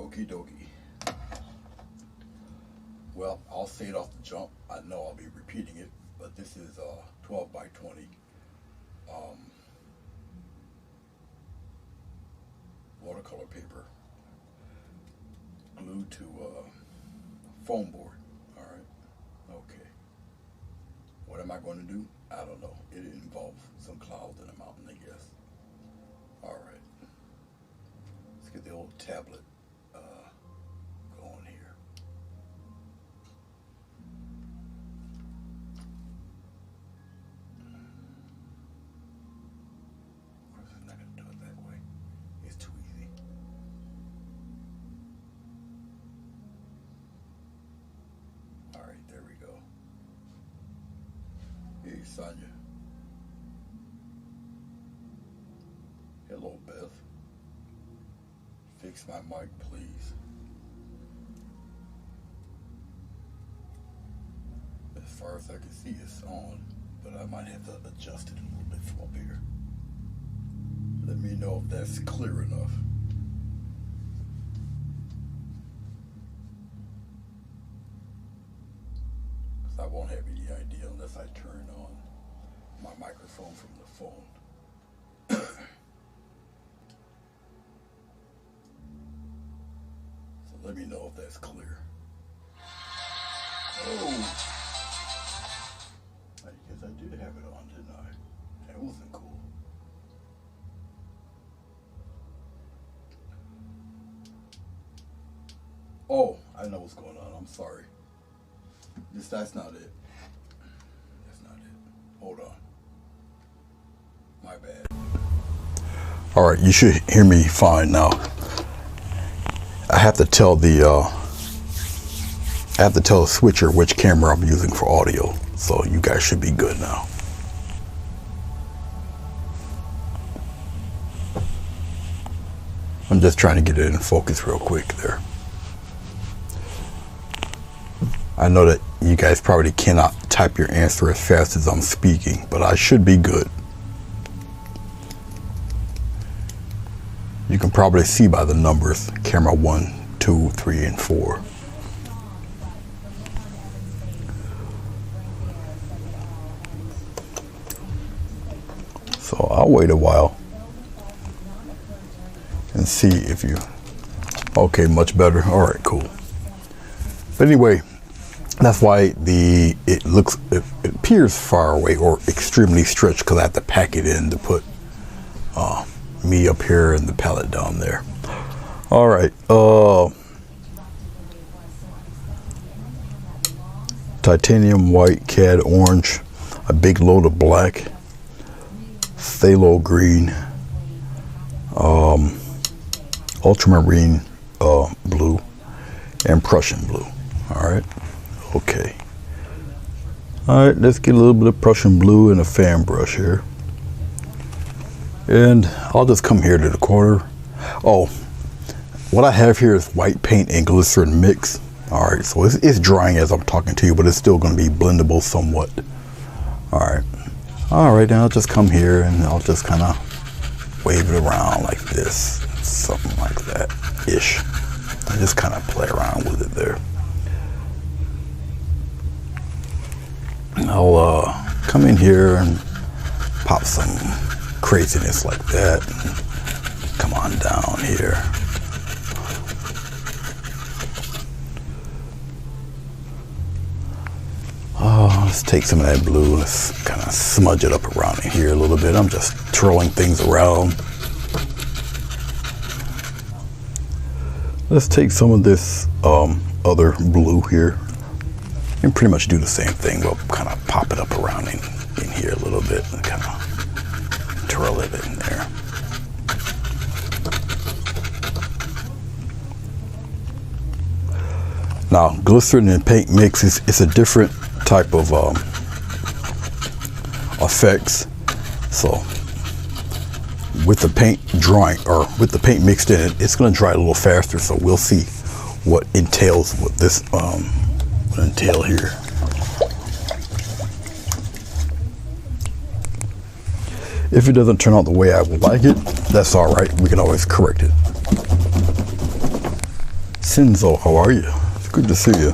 Okie dokie. Well, I'll say it off the jump. I know I'll be repeating it, but this is 12 by 20 watercolor paper glued to foam board. All right. Okay. What am I going to do? I don't know. It involves some clouds and a mountain, I guess. All right. Let's get the old tablet going here. Of course, it's not going to do it that way. It's too easy. All right, there we go. Hey, Sonia. Hello, Beth. Fix my mic, please. As far as I can see, it's on, but I might have to adjust it a little bit from up here. Let me know if that's clear enough. Because I won't have any idea unless I turn on my microphone from the phone. So let me know if that's clear. Oh! I guess I did have it on, didn't I? That wasn't cool. Oh, I know what's going on. I'm sorry. That's not it. That's not it. Hold on. My bad. All right, you should hear me fine now. I have to tell the switcher which camera I'm using for audio, so you guys should be good now. I'm just trying to get it in focus real quick there. I know that you guys probably cannot type your answer as fast as I'm speaking, but I should be good. You can probably see by the numbers, camera 1, 2, 3, and 4. So I'll wait a while and see if you, okay, much better. All right, cool. But anyway, that's why it appears far away or extremely stretched, because I have to pack it in to put me up here and the palette down there. All right. Titanium white, cad orange, a big load of black, phthalo green, ultramarine blue, and Prussian blue. All right. Okay. All right, let's get a little bit of Prussian blue and a fan brush here. And I'll just come here to the corner. Oh, what I have here is white paint and glycerin mix. All right, so it's drying as I'm talking to you, but it's still going to be blendable somewhat. All right. All right, now I'll just come here and I'll just kind of wave it around like this, something like that ish. I just kind of play around with it there. I'll come in here and pop some craziness like that. Come on down here. Oh, let's take some of that blue. Let's kind of smudge it up around in here a little bit. I'm just twirling things around. Let's take some of this other blue here and pretty much do the same thing. We'll kind of pop it up around in here a little bit and kind of twirl it in there. Now, glycerin and paint mix is a different type of effects. So with the paint drying, or with the paint mixed in it, it's going to dry a little faster. So we'll see what entails, what this would entail here. If it doesn't turn out the way I would like it, that's all right. We can always correct it. Sinzo, how are you? It's good to see you.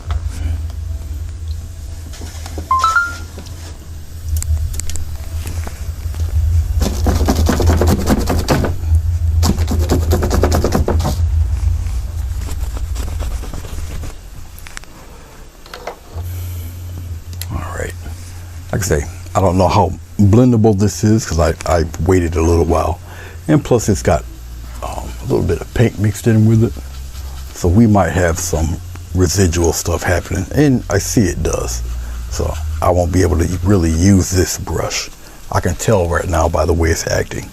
Like I say, I don't know how blendable this is because I waited a little while, and plus it's got a little bit of paint mixed in with it, so we might have some residual stuff happening, and I see it does, so I won't be able to really use this brush. I can tell right now by the way it's acting.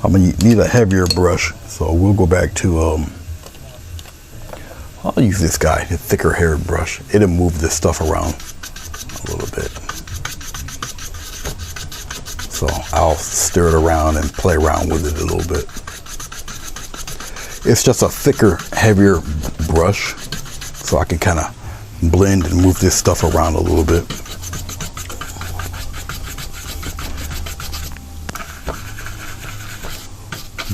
I'm gonna need a heavier brush, so we'll go back to I'll use this guy, a thicker haired brush. It'll move this stuff around a little bit. So I'll stir it around and play around with it a little bit. It's just a thicker, heavier brush, so I can kind of blend and move this stuff around a little bit.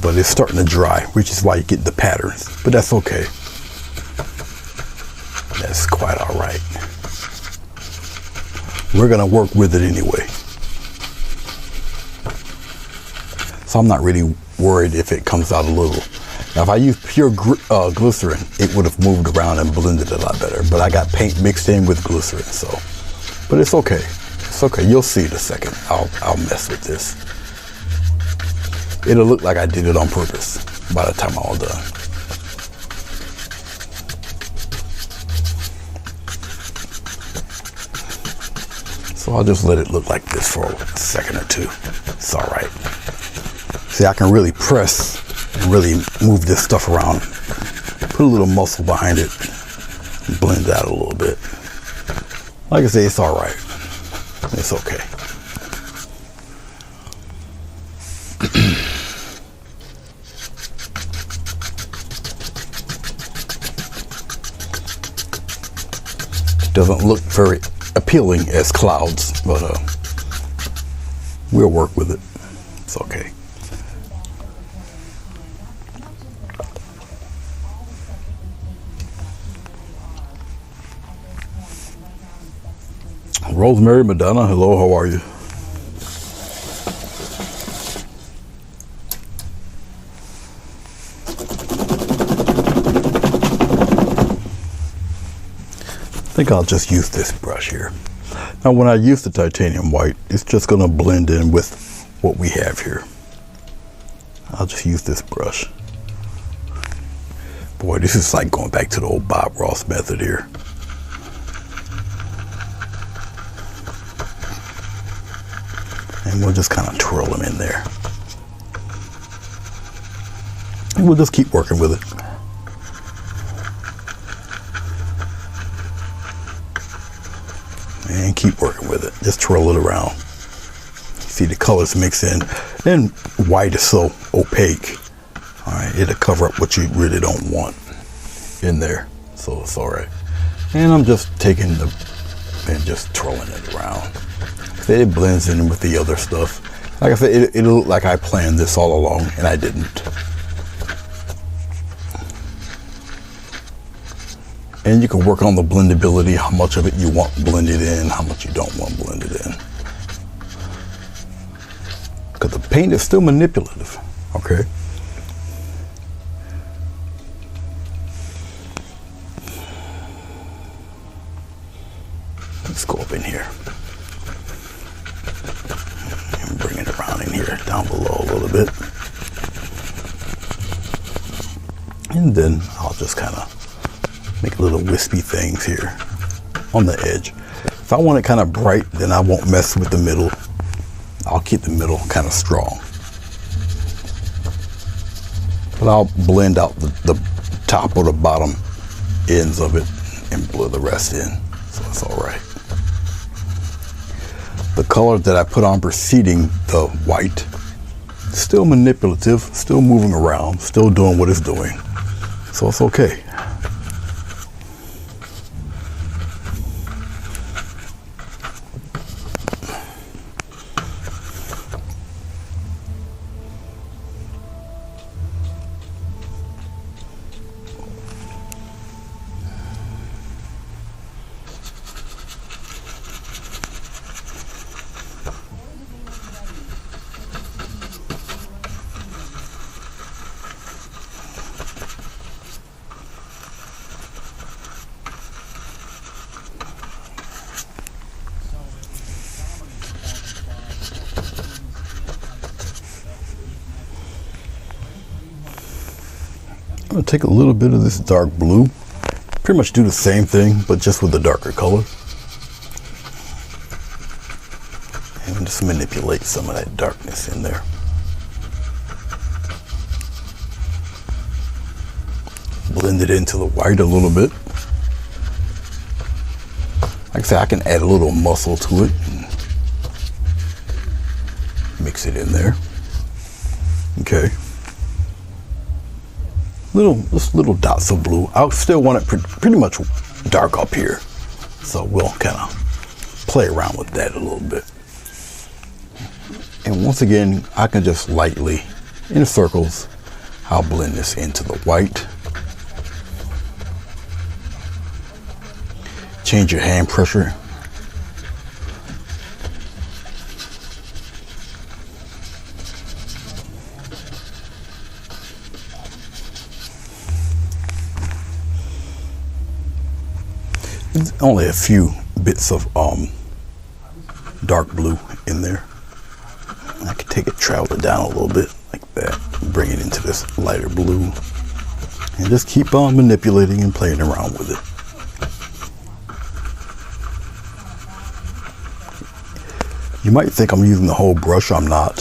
But it's starting to dry, which is why you get the patterns, but that's okay. That's quite all right. We're gonna work with it anyway. So I'm not really worried if it comes out a little. Now if I use pure glycerin, it would have moved around and blended a lot better, but I got paint mixed in with glycerin, so. But it's okay, it's okay. You'll see in a second. I'll mess with this. It'll look like I did it on purpose by the time I'm all done. So I'll just let it look like this for a second or two. It's all right. See, I can really press and really move this stuff around. Put a little muscle behind it. And blend it out a little bit. Like I say, it's all right. It's okay. Doesn't look very appealing as clouds, but we'll work with it. It's okay. Rosemary Madonna, hello, how are you? I think I'll just use this brush here. Now when I use the titanium white, it's just going to blend in with what we have here. I'll just use this brush. Boy, this is like going back to the old Bob Ross method here. And we'll just kind of twirl them in there. And we'll just keep working with it. And keep working with it. Just twirl it around. See the colors mix in. And white is so opaque. Alright, it'll cover up what you really don't want in there. So it's alright. And I'm just taking and just twirling it around. It blends in with the other stuff. Like I said, it'll look like I planned this all along, and I didn't. And you can work on the blendability, how much of it you want blended in, how much you don't want blended in. Because the paint is still manipulative, okay? Let's go up in here. And bring it around in here, down below a little bit. And then I'll just kind of make little wispy things here on the edge. If I want it kind of bright, then I won't mess with the middle. I'll keep the middle kind of strong. But I'll blend out the top or the bottom ends of it and blur the rest in, so it's all right. The color that I put on preceding the white, still manipulative, still moving around, still doing what it's doing, so it's okay. I'm going to take a little bit of this dark blue, pretty much do the same thing, but just with a darker color. And just manipulate some of that darkness in there. Blend it into the white a little bit. Like I said, I can add a little muscle to it. Mix it in there. Okay. Just little dots of blue. I still want it pretty much dark up here. So we'll kind of play around with that a little bit. And once again, I can just lightly, in circles, I'll blend this into the white. Change your hand pressure. There's only a few bits of dark blue in there. I can take it, travel it down a little bit like that, bring it into this lighter blue, and just keep on manipulating and playing around with it. You might think I'm using the whole brush. I'm not.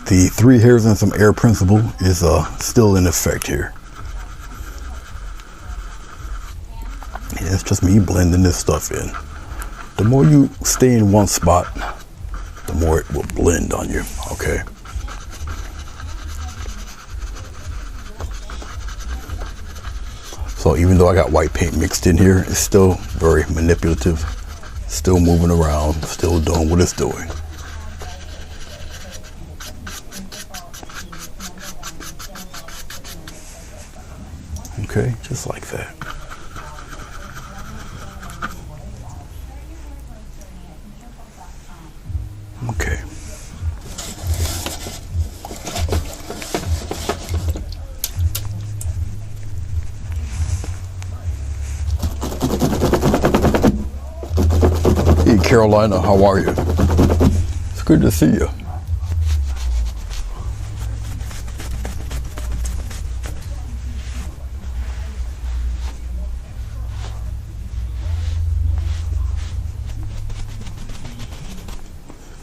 The 3 hairs and some air principle is still in effect here. And it's just me blending this stuff in. The more you stay in one spot, the more it will blend on you, okay? So even though I got white paint mixed in here, it's still very manipulative. Still moving around, still doing what it's doing. Okay, just like that. Okay. Hey Carolina, how are you? It's good to see you.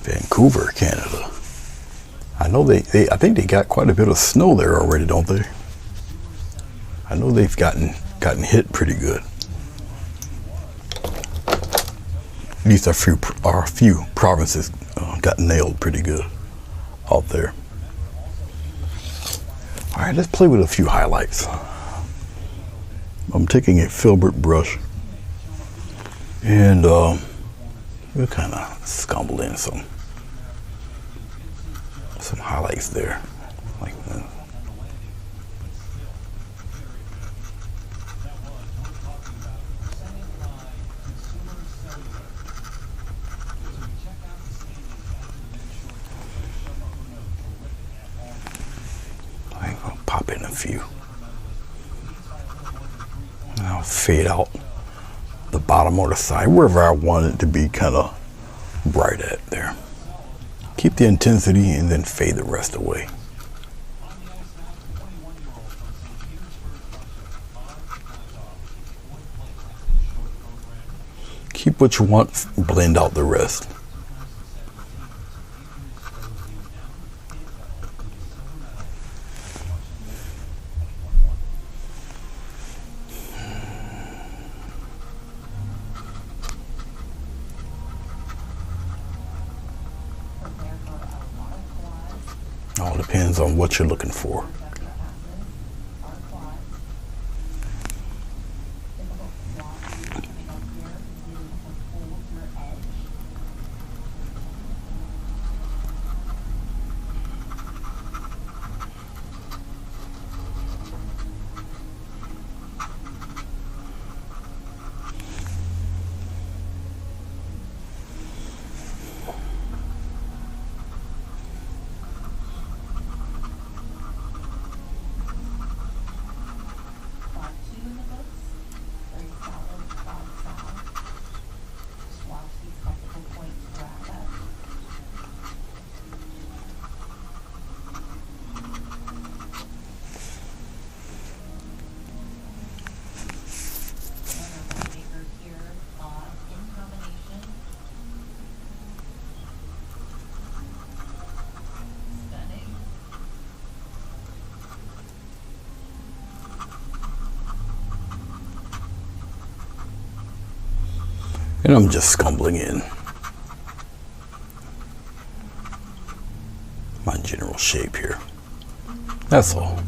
Vancouver, Canada. I know I think they got quite a bit of snow there already, don't they? I know they've gotten hit pretty good. At least a few provinces got nailed pretty good out there. All right, let's play with a few highlights. I'm taking a filbert brush and we'll kind of scumble in some highlights there, like that. I'm gonna pop in a few. And I'll fade out the bottom or the side, wherever I want it to be kind of bright at there. Keep the intensity and then fade the rest away. Keep what you want, blend out the rest. All depends on what you're looking for. And I'm just scumbling in my general shape here. That's all.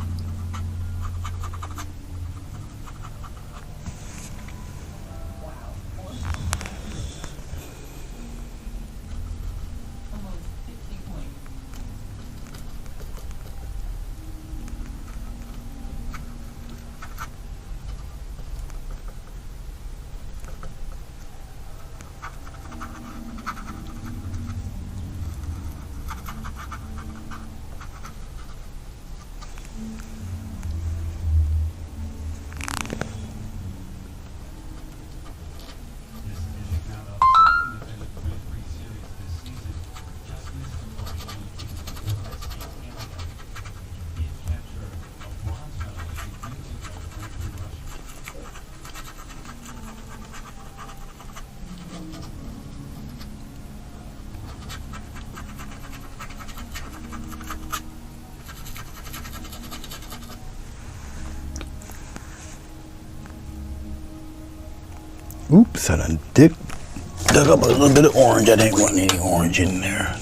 Oops, I done dug up a little bit of orange. I didn't want any orange in there.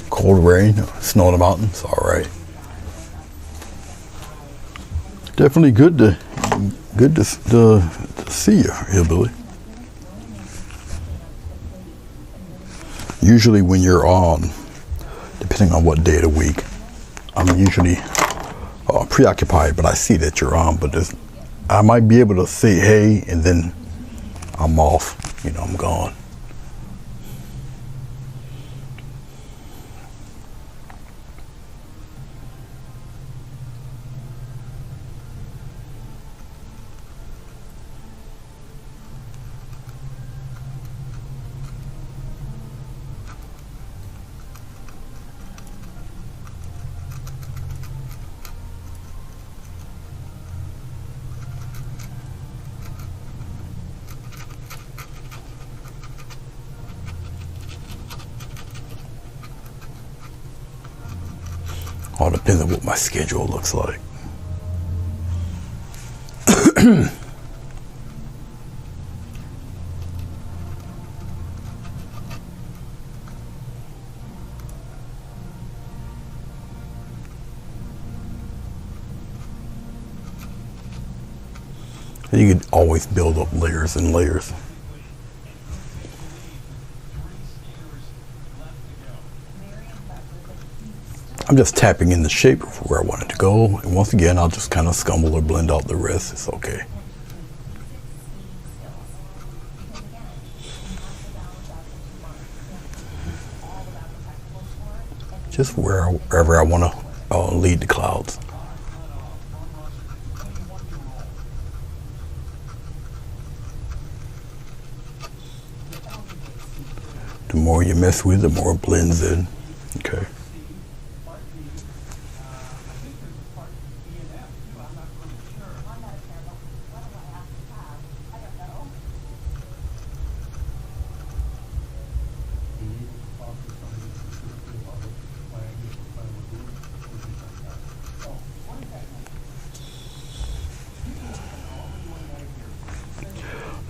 Cold rain, snow in the mountains, all right. Definitely good to see you, hillbilly. Usually when you're on, depending on what day of the week, I'm usually preoccupied, but I see that you're on, but I might be able to say hey, and then I'm off, you know, I'm gone. All depends on what my schedule looks like. You could always build up layers and layers. I'm just tapping in the shape of where I want it to go, and once again I'll just kind of scumble or blend out the rest. It's okay. Just wherever I want to lead the clouds. The more you mess with, the more it blends in. Okay.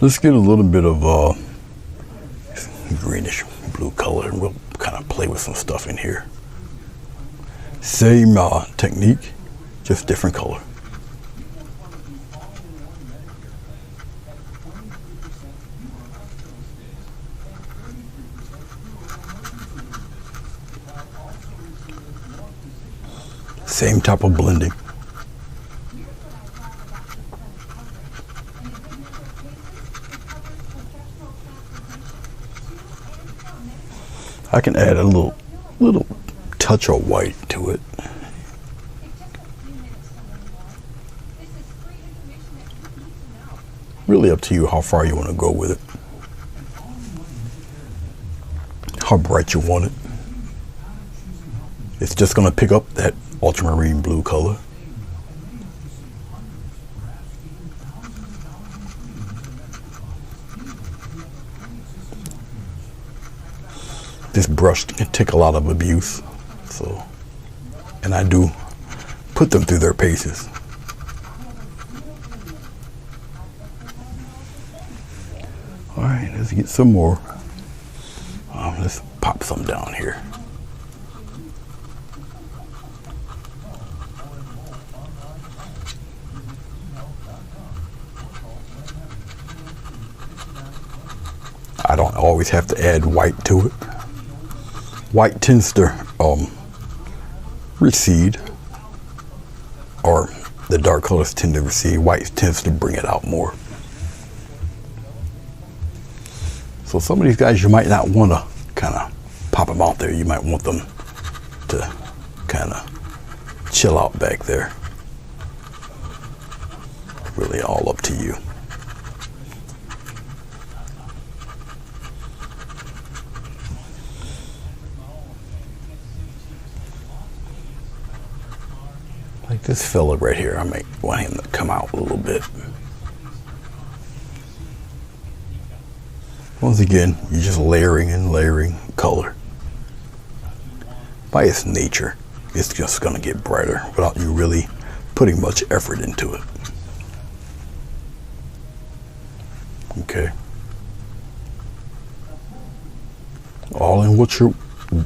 Let's get a little bit of greenish blue color, and we'll kind of play with some stuff in here. Same technique, just different color. Same type of blending. I can add a little touch of white to it. Really up to you how far you want to go with it. How bright you want it. It's just going to pick up that ultramarine blue color. This brush can take a lot of abuse, so, and I do put them through their paces. right, let's get some more. Let's pop some down here. I don't always have to add white to it. White tends to recede, or the dark colors tend to recede. White tends to bring it out more. So some of these guys you might not want to kind of pop them out there. You might want them to kind of chill out back there. Really all up to you. Like this fella right here, I might want him to come out a little bit. Once again, you're just layering and layering color. By its nature, it's just going to get brighter without you really putting much effort into it. Okay. All in what you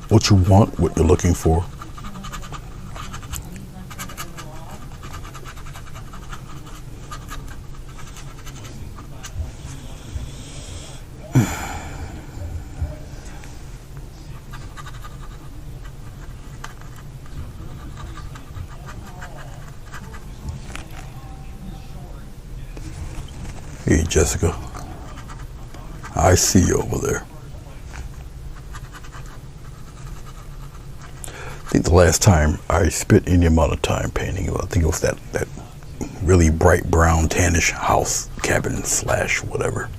want, what you're looking for. Hey, Jessica. I see you over there. I think the last time I spent any amount of time painting, I think it was that really bright brown tannish house cabin slash whatever.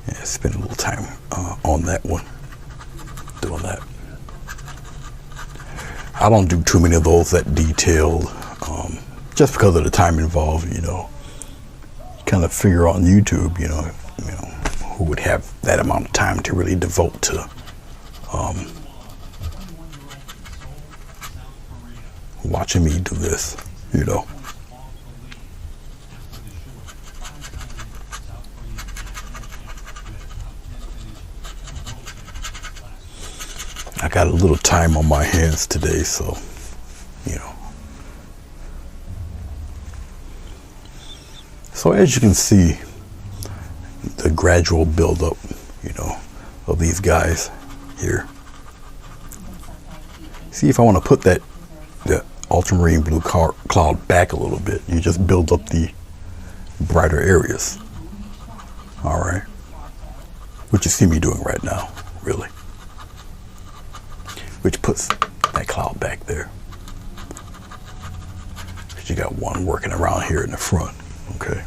Yeah, spent a little time on that one, doing that. I don't do too many of those that detailed, just because of the time involved, you know. Kind of figure on YouTube, you know, who would have that amount of time to really devote to watching me do this, you know. I got a little time on my hands today, so, you know. So as you can see, the gradual buildup, you know, of these guys here. See, if I want to put the ultramarine blue cloud back a little bit, you just build up the brighter areas. All right, which you see me doing right now, really. Which puts that cloud back there. Because you got one working around here in the front. Okay.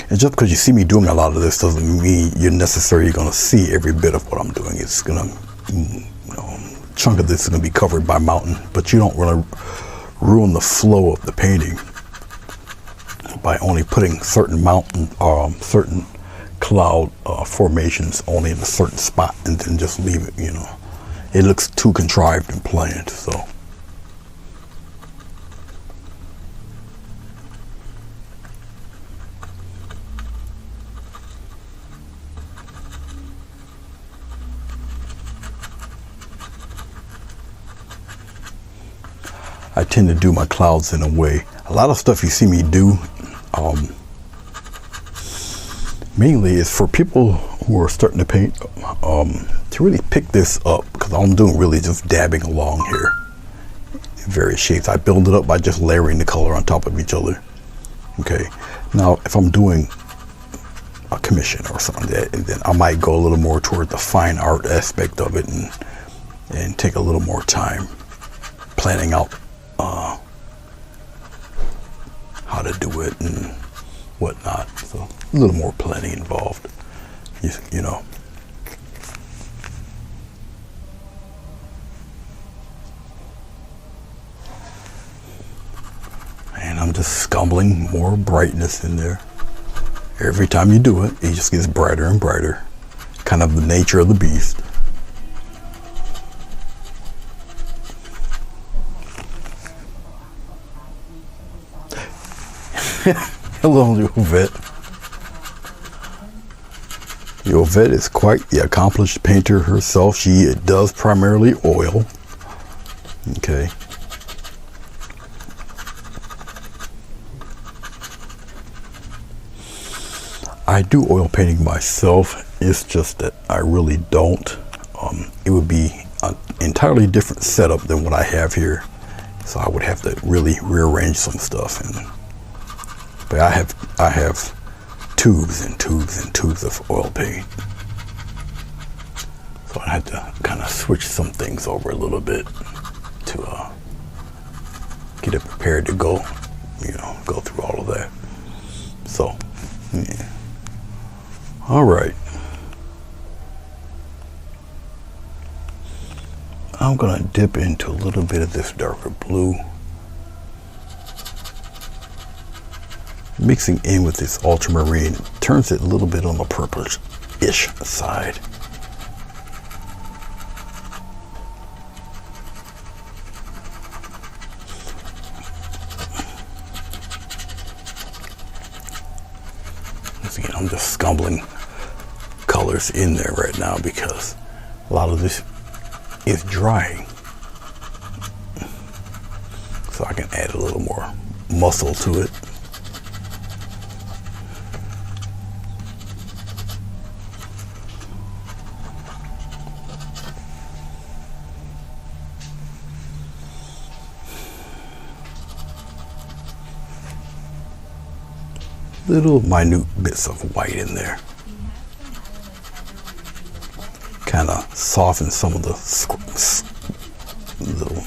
And just because you see me doing a lot of this doesn't mean you're necessarily going to see every bit of what I'm doing. It's going to, you know, a chunk of this is going to be covered by mountain, but you don't want to ruin the flow of the painting by only putting certain mountain, certain cloud formations only in a certain spot and then just leave it, you know. It looks too contrived and planned, so. I tend to do my clouds in a way. A lot of stuff you see me do, mainly is for people who are starting to paint, to really pick this up, because all I'm doing really just dabbing along here in various shapes. I build it up by just layering the color on top of each other. Okay. Now, if I'm doing a commission or something like that, and then I might go a little more toward the fine art aspect of it and take a little more time planning out how to do it and whatnot. So a little more planning involved, you know. And I'm just scumbling more brightness in there. Every time you do it, it just gets brighter and brighter. Kind of the nature of the beast. Hello, little vet. Yvette is quite the accomplished painter herself. She does primarily oil. Okay. I do oil painting myself. It's just that I really don't. It would be an entirely different setup than what I have here. So I would have to really rearrange some stuff. But I have tubes and tubes and tubes of oil paint. So I had to kind of switch some things over a little bit to get it prepared to go, go through all of that. So, yeah. All right. I'm gonna dip into a little bit of this darker blue, mixing in with this ultramarine. Turns it a little bit on the purplish-ish side. Once again, I'm just scumbling colors in there right now because a lot of this is drying, so I can add a little more muscle to it. Little minute bits of white in there. Kind of soften some of the little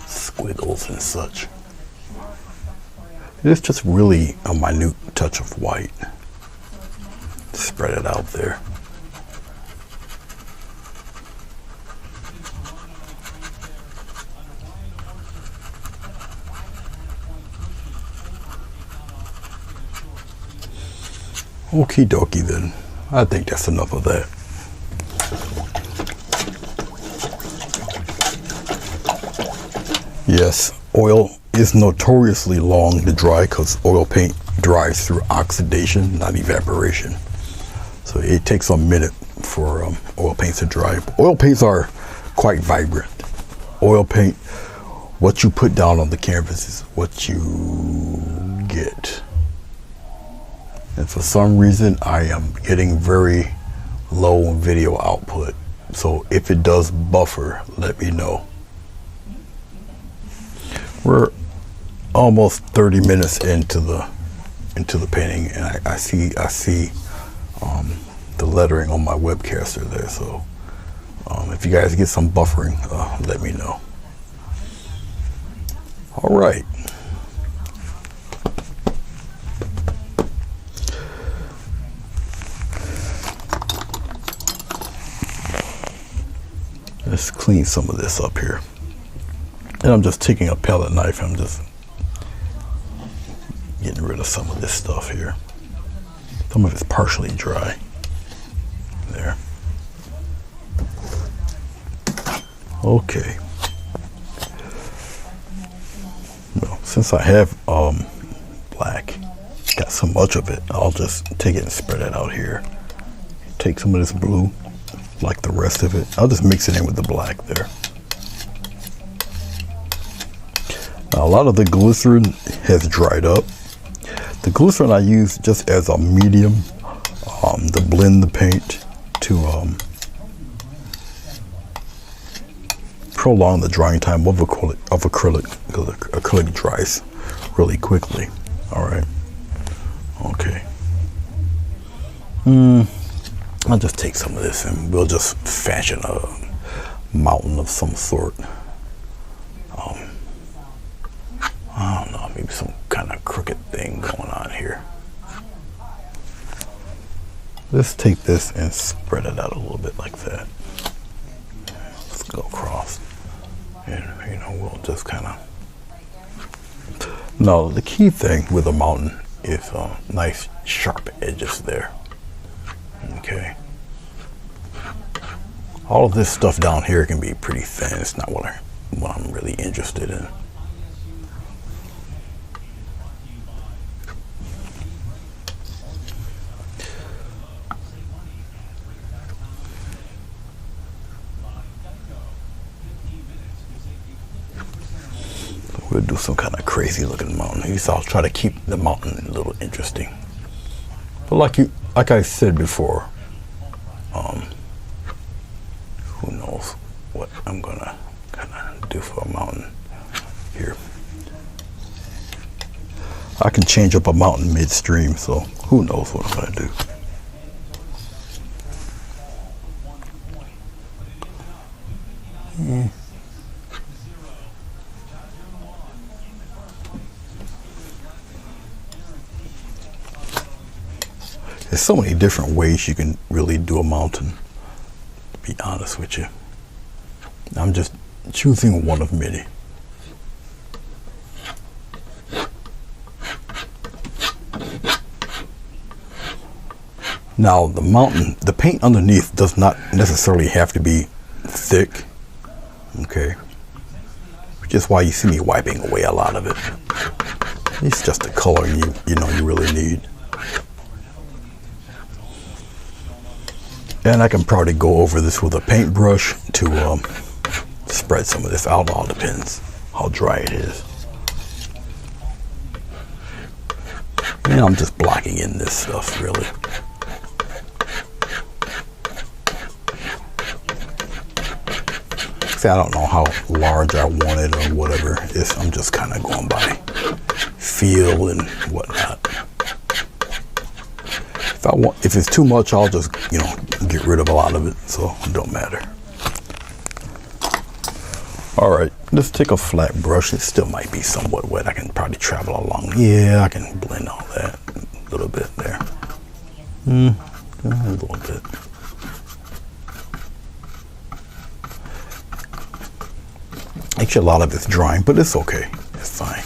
squiggles and such. It's just really a minute touch of white. Spread it out there. Okie dokie then. I think that's enough of that. Yes, oil is notoriously long to dry because oil paint dries through oxidation, not evaporation. So it takes a minute for oil paints to dry. Oil paints are quite vibrant. Oil paint, what you put down on the canvas is what you get. And for some reason, I am getting very low video output. So if it does buffer, let me know. We're almost 30 minutes into the painting, and I see the lettering on my webcaster there. So if you guys get some buffering, let me know. All right. Let's clean some of this up here. And I'm just taking a palette knife. I'm just getting rid of some of this stuff here. Some of it's partially dry. There. Okay. Well, since I have black, got so much of it, I'll just take it and spread it out here. Take some of this blue, like the rest of it. I'll just mix it in with the black there. Now, a lot of the glycerin has dried up. The glycerin I use just as a medium to blend the paint to prolong the drying time of acrylic. Acrylic dries really quickly. All right. Okay. I'll just take some of this and we'll just fashion a mountain of some sort. I don't know, maybe some kind of crooked thing going on here. Let's take this and spread it out a little bit like that. Let's go across. And, we'll just kind of... Now, the key thing with a mountain is nice sharp edges there. Okay. All of this stuff down here can be pretty thin. It's not what I'm really interested in. We'll do some kind of crazy looking mountain. So I'll try to keep the mountain a little interesting. But like I said before, who knows what I'm gonna kind of do for a mountain here. I can change up a mountain midstream, so who knows what I'm gonna do. There's so many different ways you can really do a mountain, to be honest with you. I'm just choosing one of many. Now the mountain, the paint underneath does not necessarily have to be thick, okay? Which is why you see me wiping away a lot of it. It's just the color you know you really need. And I can probably go over this with a paintbrush to spread some of this out. All depends how dry it is. And I'm just blocking in this stuff really. See, I don't know how large I want it or whatever. I'm just kind of going by feel and whatnot. If it's too much, I'll just, get rid of a lot of it, so it don't matter. All right, let's take a flat brush. It still might be somewhat wet. I can probably travel along. Yeah, I can blend all that a little bit there. A little bit. Actually, a lot of it's drying, but it's okay. It's fine.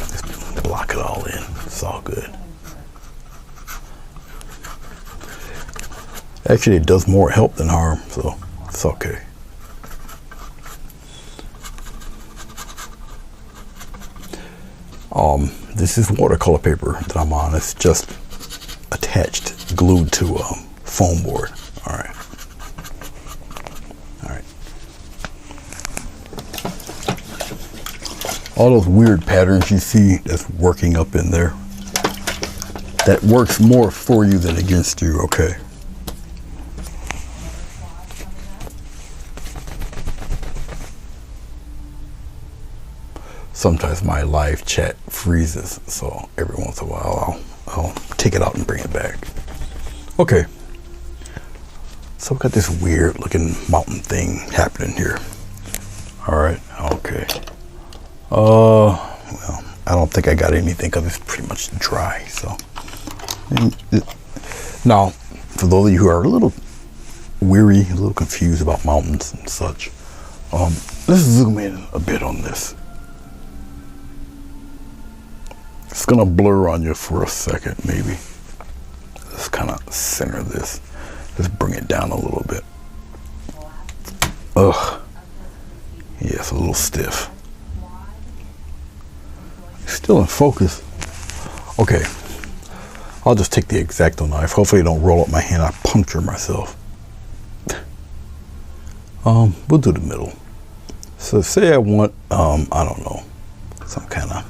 Just block it all in. It's all good. Actually, it does more help than harm, so it's okay. This is watercolor paper that I'm on. It's just attached, glued to a foam board. All right. All those weird patterns you see that's working up in there, that works more for you than against you, okay? Sometimes my live chat freezes, so every once in a while I'll take it out and bring it back. Okay, so we got this weird looking mountain thing happening here. All right, okay. Well, I don't think I got anything because it's pretty much dry. So now, for those of you who are a little weary, a little confused about mountains and such, let's zoom in a bit on this. It's gonna blur on you for a second, maybe. Let's kind of center this. Let's bring it down a little bit. Ugh. Yeah, it's a little stiff. Still in focus. Okay. I'll just take the X-Acto knife. Hopefully it don't roll up my hand. I puncture myself. We'll do the middle. So say I want, I don't know, some kind of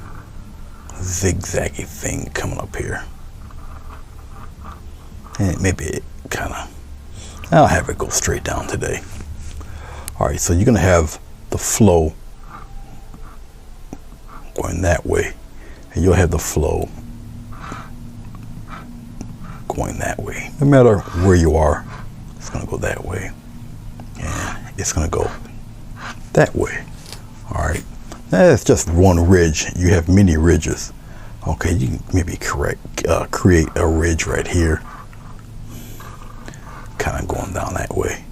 zigzaggy thing coming up here. And maybe it kind of, I'll have it go straight down today. All right, so you're gonna have the flow going that way, and you'll have the flow going that way. No matter where you are, it's gonna go that way, and it's gonna go that way. All right, that's just one ridge. You have many ridges. Okay, you can maybe create a ridge right here, kind of going down that way.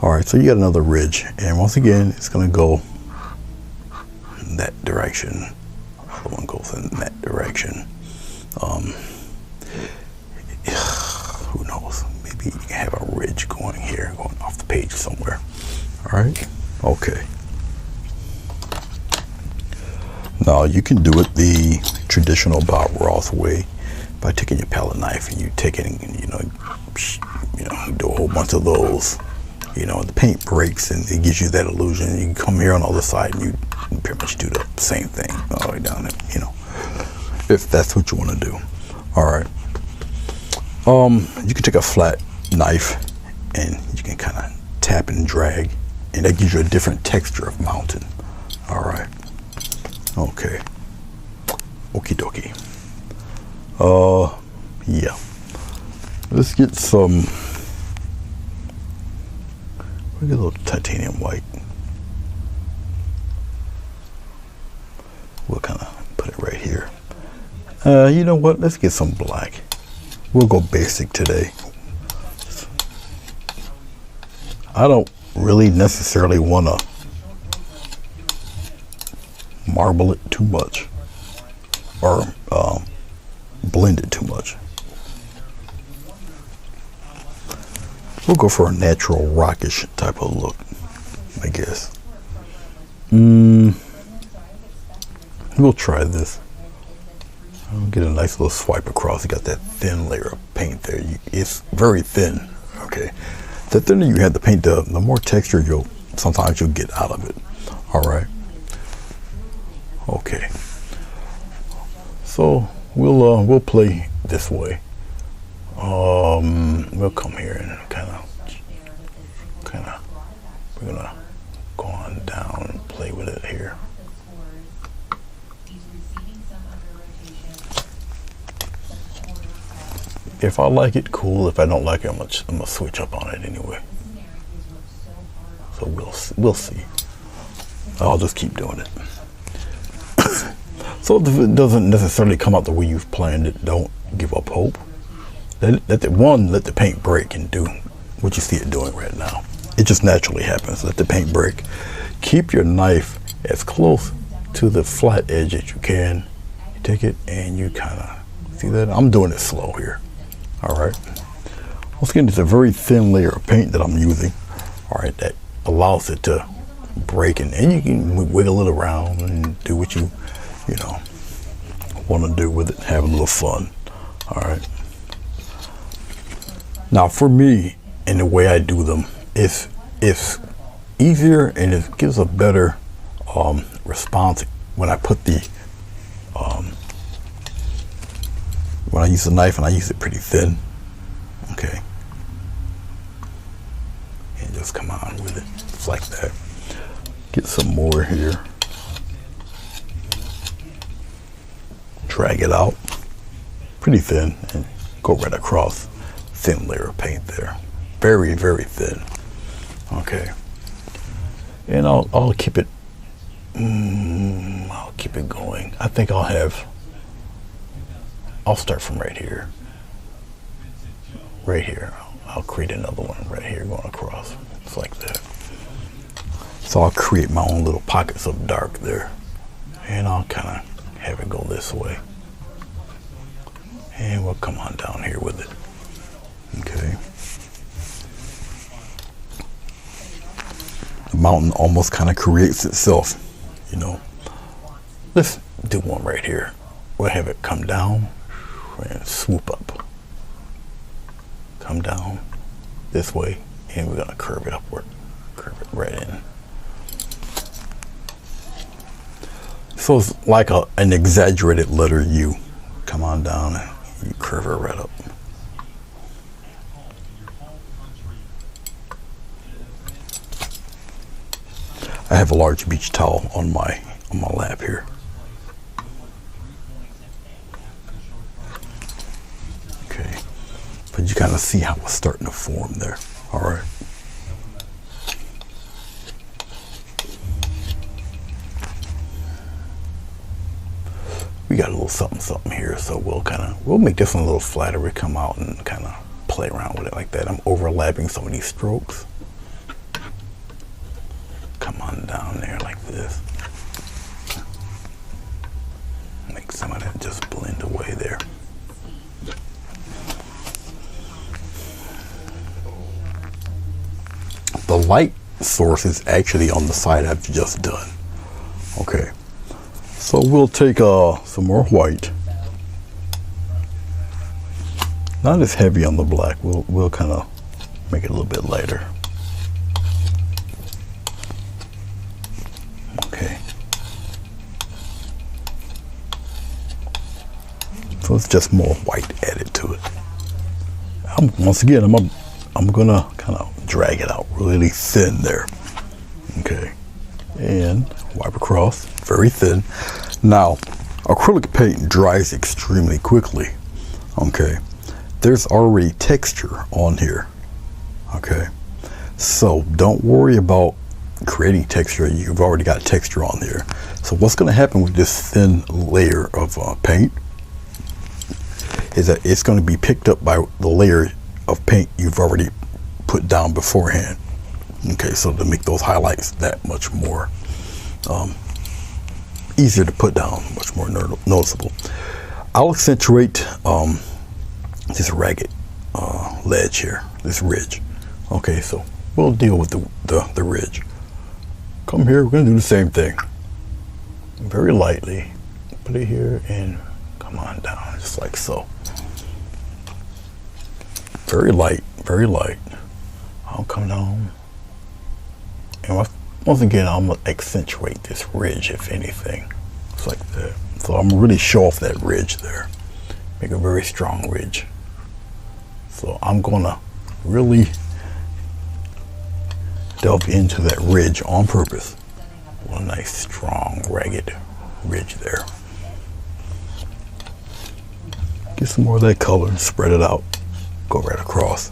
All right, so you got another ridge, and once again, it's gonna go in that direction. The one goes in that direction. Who knows? Maybe you can have a ridge going here, going off the page somewhere. All right. Okay. Now you can do it the traditional Bob Ross way by taking your palette knife and you take it and you do a whole bunch of those. you know, the paint breaks and it gives you that illusion. You can come here on the other side and you pretty much do the same thing all the way down there, you know, if that's what you want to do. All right. You can take a flat knife and you can kind of tap and drag, and that gives you a different texture of mounting. All right. Okay. Okie dokie. Yeah. Let's get some. We get a little titanium white. We'll kind of put it right here. You know what? Let's get some black. We'll go basic today. I don't really necessarily want to marble it too much or blend it too much. We'll go for a natural rockish type of look, I guess. We'll try this. I'll get a nice little swipe across. You got that thin layer of paint there. It's very thin. Okay. The thinner you have the paint, the more texture sometimes you'll get out of it. All right. Okay. So we'll play this way. We'll come here and kind of we're gonna go on down and play with it here. If I like it, cool. If I don't like it, I'm gonna switch up on it anyway. So we'll see. I'll just keep doing it. So if it doesn't necessarily come out the way you've planned it, don't give up hope. Let the paint break and do what you see it doing right now. It just naturally happens. Let the paint break. Keep your knife as close to the flat edge as you can. You take it and you kind of see that. I'm doing it slow here. All right. Once again, it's a very thin layer of paint that I'm using. All right, that allows it to break, and you can wiggle it around and do what you want to do with it. Have a little fun. All right. Now, for me, and the way I do them, it's easier and it gives a better response when I put the when I use the knife, and I use it pretty thin. Okay. And just come on with it. It's like that. Get some more here. Drag it out. Pretty thin. And go right across. Thin layer of paint there. Very, very thin. Okay. And I'll keep it. I'll keep it going. I think I'll start from right here. Right here. I'll create another one right here going across. It's like that. So I'll create my own little pockets of dark there. And I'll kind of have it go this way. And we'll come on down here with it. Okay. The mountain almost kind of creates itself, you know. Let's do one right here. We'll have it come down and swoop up. Come down this way, and we're gonna curve it upward. Curve it right in. So it's like an exaggerated letter U. Come on down and you curve it right up. I have a large beach towel on my lap here. Okay, but you kind of see how it's starting to form there. All right. We got a little something here, so we'll make this one a little flatter. We come out and kind of play around with it like that. I'm overlapping some of these strokes. Come on down there like this. Make some of that just blend away there. The light source is actually on the side I've just done. Okay, so we'll take some more white. Not as heavy on the black. We'll kind of make it a little bit lighter. it's just more white added to it. Once again, I'm gonna kind of drag it out really thin there. Okay, and wipe across, very thin. Now, acrylic paint dries extremely quickly. Okay, there's already texture on here. Okay, so don't worry about creating texture. You've already got texture on there. So what's going to happen with this thin layer of paint is that it's going to be picked up by the layer of paint you've already put down beforehand. Okay, so to make those highlights that much more easier to put down, much more noticeable. I'll accentuate this ragged ledge here, this ridge. Okay, so we'll deal with the ridge. Come here, we're going to do the same thing. Very lightly, put it here and come on down, just like so. Very light, very light. I'll come down. And once again, I'm going to accentuate this ridge, if anything. It's like that. So I'm going to really show off that ridge there. Make a very strong ridge. So I'm going to really delve into that ridge on purpose. A nice, strong, ragged ridge there. Get some more of that color and spread it out. Go right across.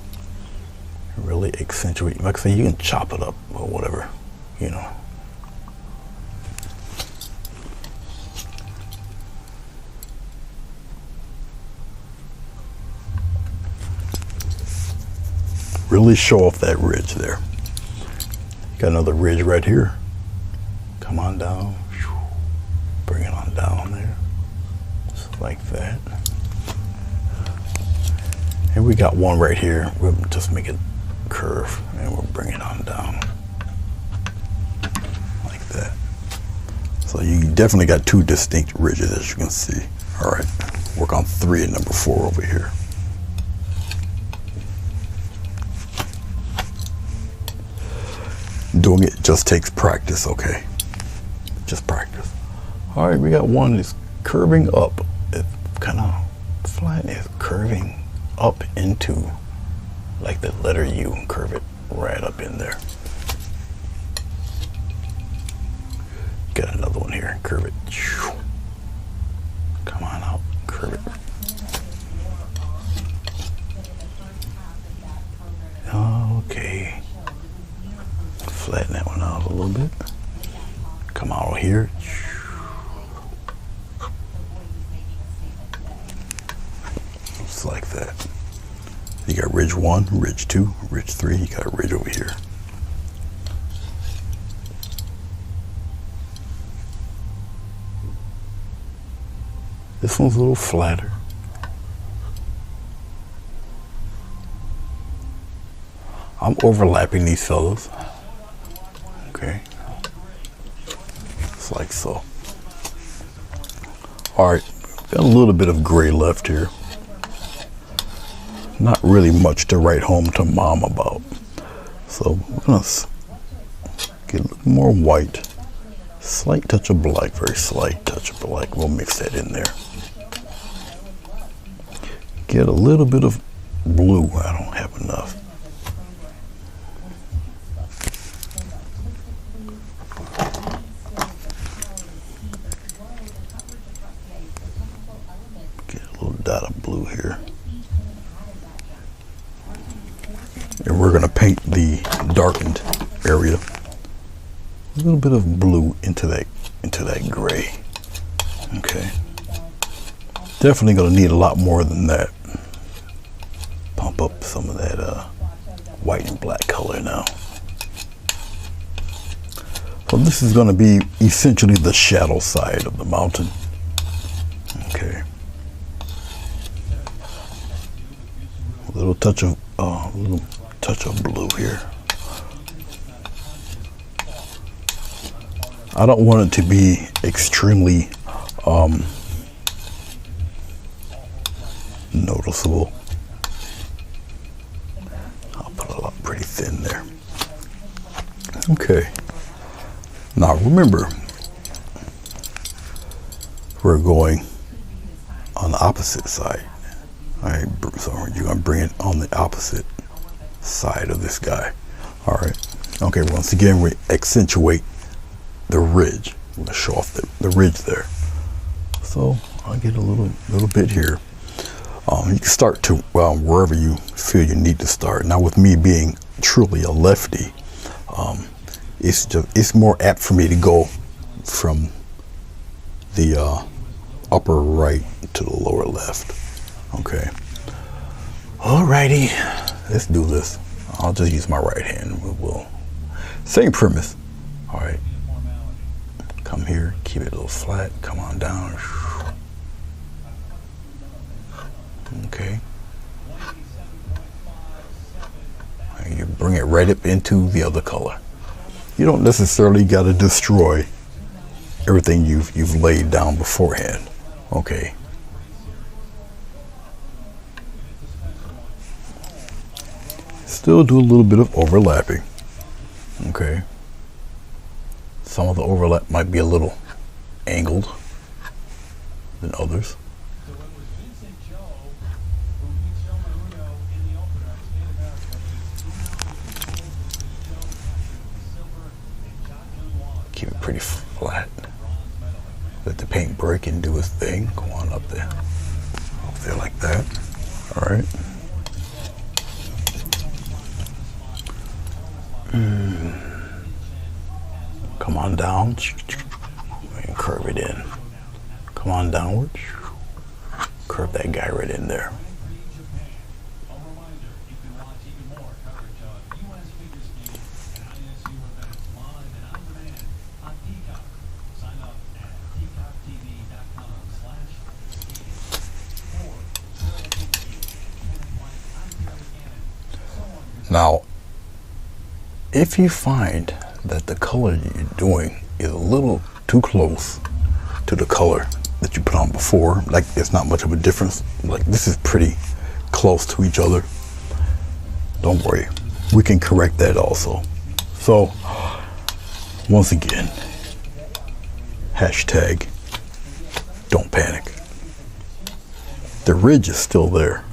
Really accentuate. Like I say, you can chop it up or whatever, you know. Really show off that ridge there. You got another ridge right here. Come on down. Bring it on down there. Just like that. And we got one right here. We'll just make it curve and we'll bring it on down. Like that. So you definitely got two distinct ridges, as you can see. All right, work on 3 and number 4 over here. Doing it just takes practice, okay? Just practice. All right, we got one that's curving up. It's kind of flat. It's curving up into like the letter U. Curve it right up in there. Got another one here. Curve it. Come on out. Curve it. Okay. Flatten that one out a little bit. Come out here. Just like that. You got ridge 1, ridge 2, ridge 3. You got a ridge over here. This one's a little flatter. I'm overlapping these fellows. Okay. It's like so. All right, got a little bit of gray left here. Not really much to write home to mom about. So we're gonna get a little more white. Slight touch of black, very slight touch of black. We'll mix that in there. Get a little bit of blue. I don't have enough. Get a little dot of blue here. And we're going to paint the darkened area. A little bit of blue into that gray. Okay. Definitely going to need a lot more than that. Pump up some of that white and black color now. So this is going to be essentially the shadow side of the mountain. Okay. A little touch of blue here. I don't want it to be extremely noticeable. I'll put it up pretty thin there. Okay. Now remember, we're going on the opposite side. All right, so you're gonna bring it on the opposite side of this guy. All right. Okay, once again, we accentuate the ridge. I'm gonna show off the ridge there. So I'll get a little bit here. You can start to wherever you feel you need to start. Now, with me being truly a lefty, it's more apt for me to go from the upper right to the lower left. Okay. Alrighty, let's do this. I'll just use my right hand. We'll same premise. All right. Come here, keep it a little flat. Come on down. Okay. And you bring it right up into the other color. You don't necessarily got to destroy everything you've laid down beforehand. Okay. Still do a little bit of overlapping. Okay. Some of the overlap might be a little angled than others. Keep it pretty flat. Let the paint break and do its thing. Go on up there like that. All right. Come on down and curve it in. Come on downward. Curve that guy right in there. Now, if you find that the color you're doing is a little too close to the color that you put on before, like there's not much of a difference, like this is pretty close to each other, don't worry, we can correct that also. So, once again, hashtag don't panic. The ridge is still there.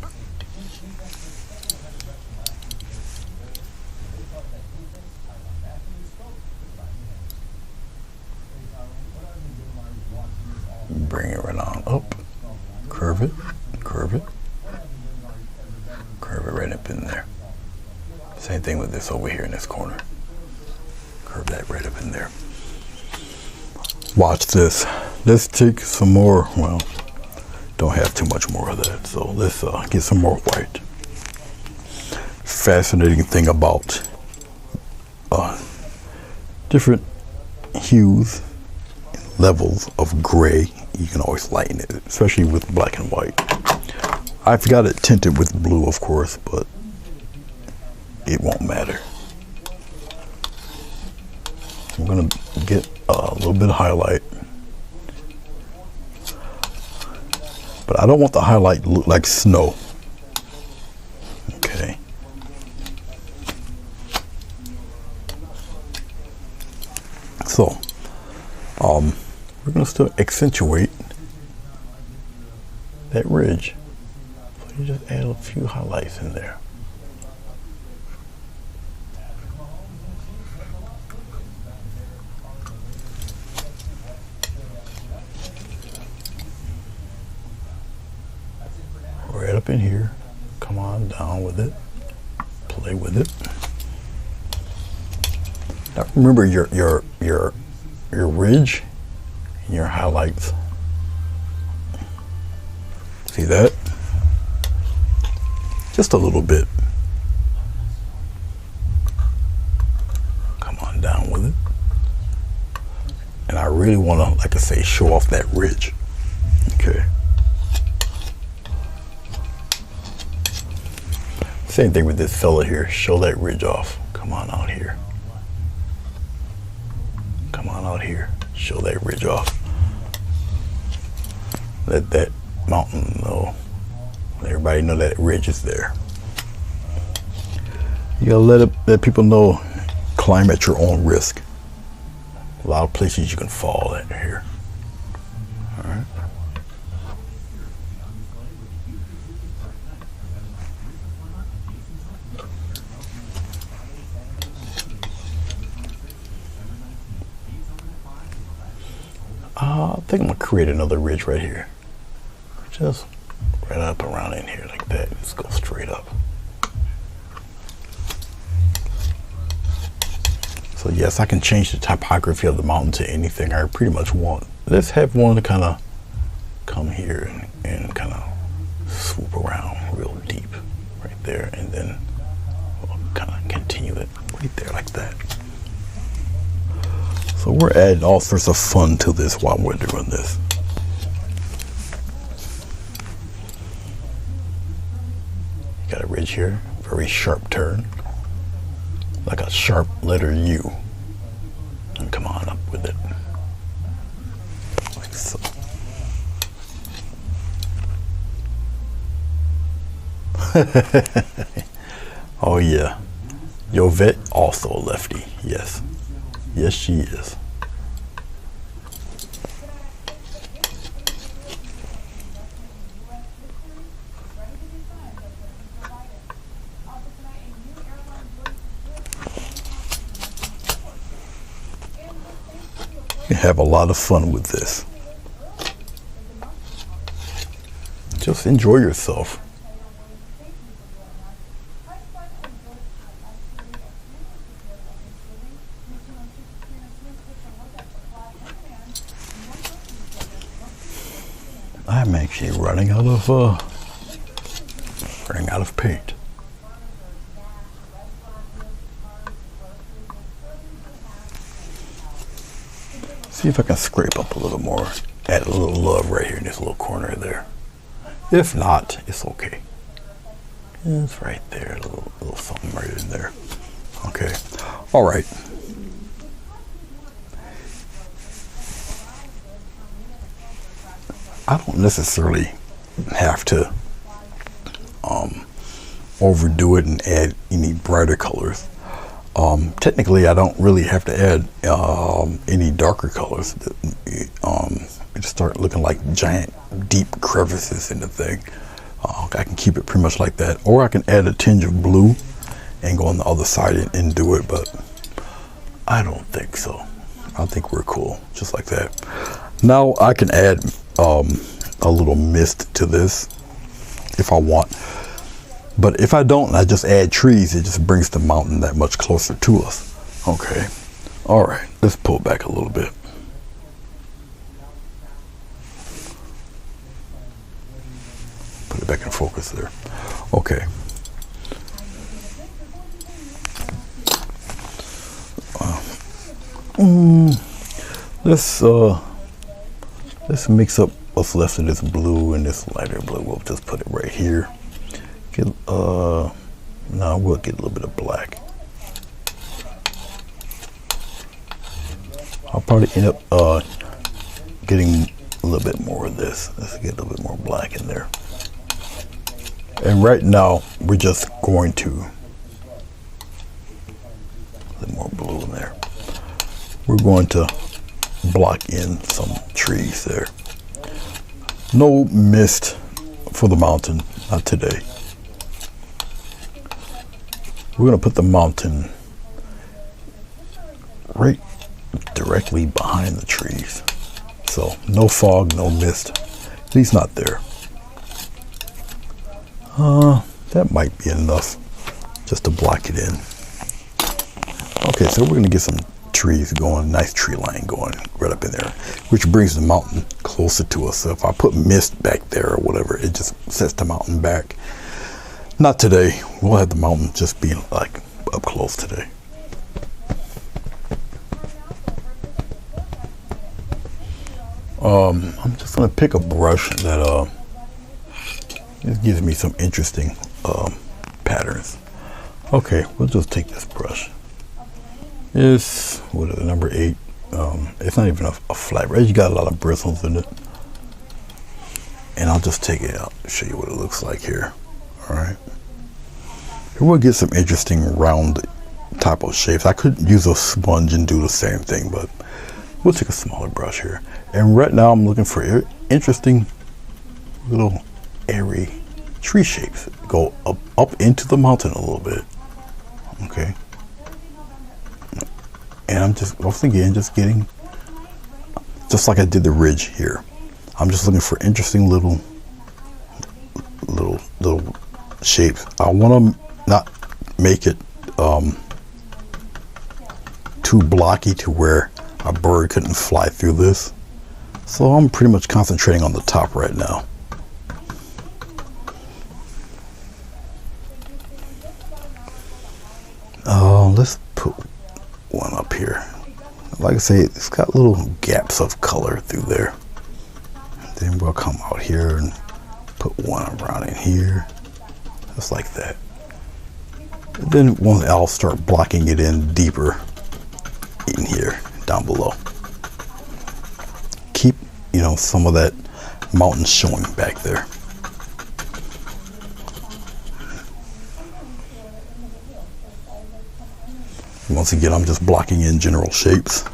Bring it right on up, curve it, curve it right up in there. Same thing with this over here in this corner. Curve that right up in there. Watch this. Let's take some more, well, don't have too much more of that, so let's get some more white. Fascinating thing about different hues, levels of gray, you can always lighten it, especially with black and white. I've got it tinted with blue, of course, but it won't matter. I'm gonna get a little bit of highlight, but I don't want the highlight to look like snow. Okay. So, we're going to still accentuate that ridge. So you just add a few highlights in there. Right up in here. Come on down with it. Play with it. Now remember your ridge and your highlights. See that? Just a little bit. Come on down with it. And I really want to, like I say, show off that ridge. Okay. Same thing with this fella here. Show that ridge off. Come on out here. Come on out here. Show that ridge off. Let that mountain know. Let everybody know that ridge is there. You gotta let people know, climb at your own risk. A lot of places you can fall at here. All right. think I'm gonna create another ridge right here. Just right up around in here like that. Just go straight up. So yes, I can change the topography of the mountain to anything I pretty much want. Let's have one to kind of come here and kind of swoop around real deep right there, and then we'll kind of continue it right there like that. So we're adding all sorts of fun to this while we're doing this. Got a ridge here, very sharp turn, like a sharp letter U, and come on up with it, like so. Oh yeah, Yovette also a lefty, yes. Yes, she is. You have a lot of fun with this. Just enjoy yourself. I'm actually running out of paint. See if I can scrape up a little more, add a little love right here in this little corner there. If not, it's okay. It's right there, a little something right in there. Okay, all right. I don't necessarily have to overdo it and add any brighter colors. Technically, I don't really have to add any darker colors. It start looking like giant, deep crevices in the thing. I can keep it pretty much like that, or I can add a tinge of blue and go on the other side and do it. But I don't think so. I think we're cool, just like that. Now I can add a little mist to this if I want, but if I don't, I just add trees. It just brings the mountain that much closer to us. Okay, all right, let's pull back a little bit. Put it back in focus there. Okay. Let's mix up what's left of this blue and this lighter blue. We'll just put it right here. Now we'll get a little bit of black. I'll probably end up getting a little bit more of this. Let's get a little bit more black in there. And right now we're just going to a little more blue in there. We're going to block in some trees there. No mist for the mountain, not today. We're going to put the mountain right directly behind the trees. So no fog, no mist, at least not there. That might be enough just to block it in. Okay, so we're going to get some trees going, nice tree line going right up in there, which brings the mountain closer to us. So if I put mist back there or whatever, it just sets the mountain back. Not today. We'll have the mountain just being like up close today. I'm just gonna pick a brush that it gives me some interesting patterns. Okay, we'll just take this brush. It's what is it, number 8. It's not even a flat brush. You got a lot of bristles in it, and I'll just take it out, show you what it looks like here. All right, here we'll get some interesting round type of shapes. I could use a sponge and do the same thing, but we'll take a smaller brush here. And right now I'm looking for interesting little airy tree shapes. Go up into the mountain a little bit. Okay. And I'm just, once again, just getting just like I did the ridge here. I'm just looking for interesting little shapes. I want to not make it too blocky to where a bird couldn't fly through this. So I'm pretty much concentrating on the top right now. Let's put one up here. Like I say, it's got little gaps of color through there. Then we'll come out here and put one around in here, just like that. And then I'll start blocking it in deeper in here, down below. Keep, some of that mountain showing back there. Once again, I'm just blocking in general shapes.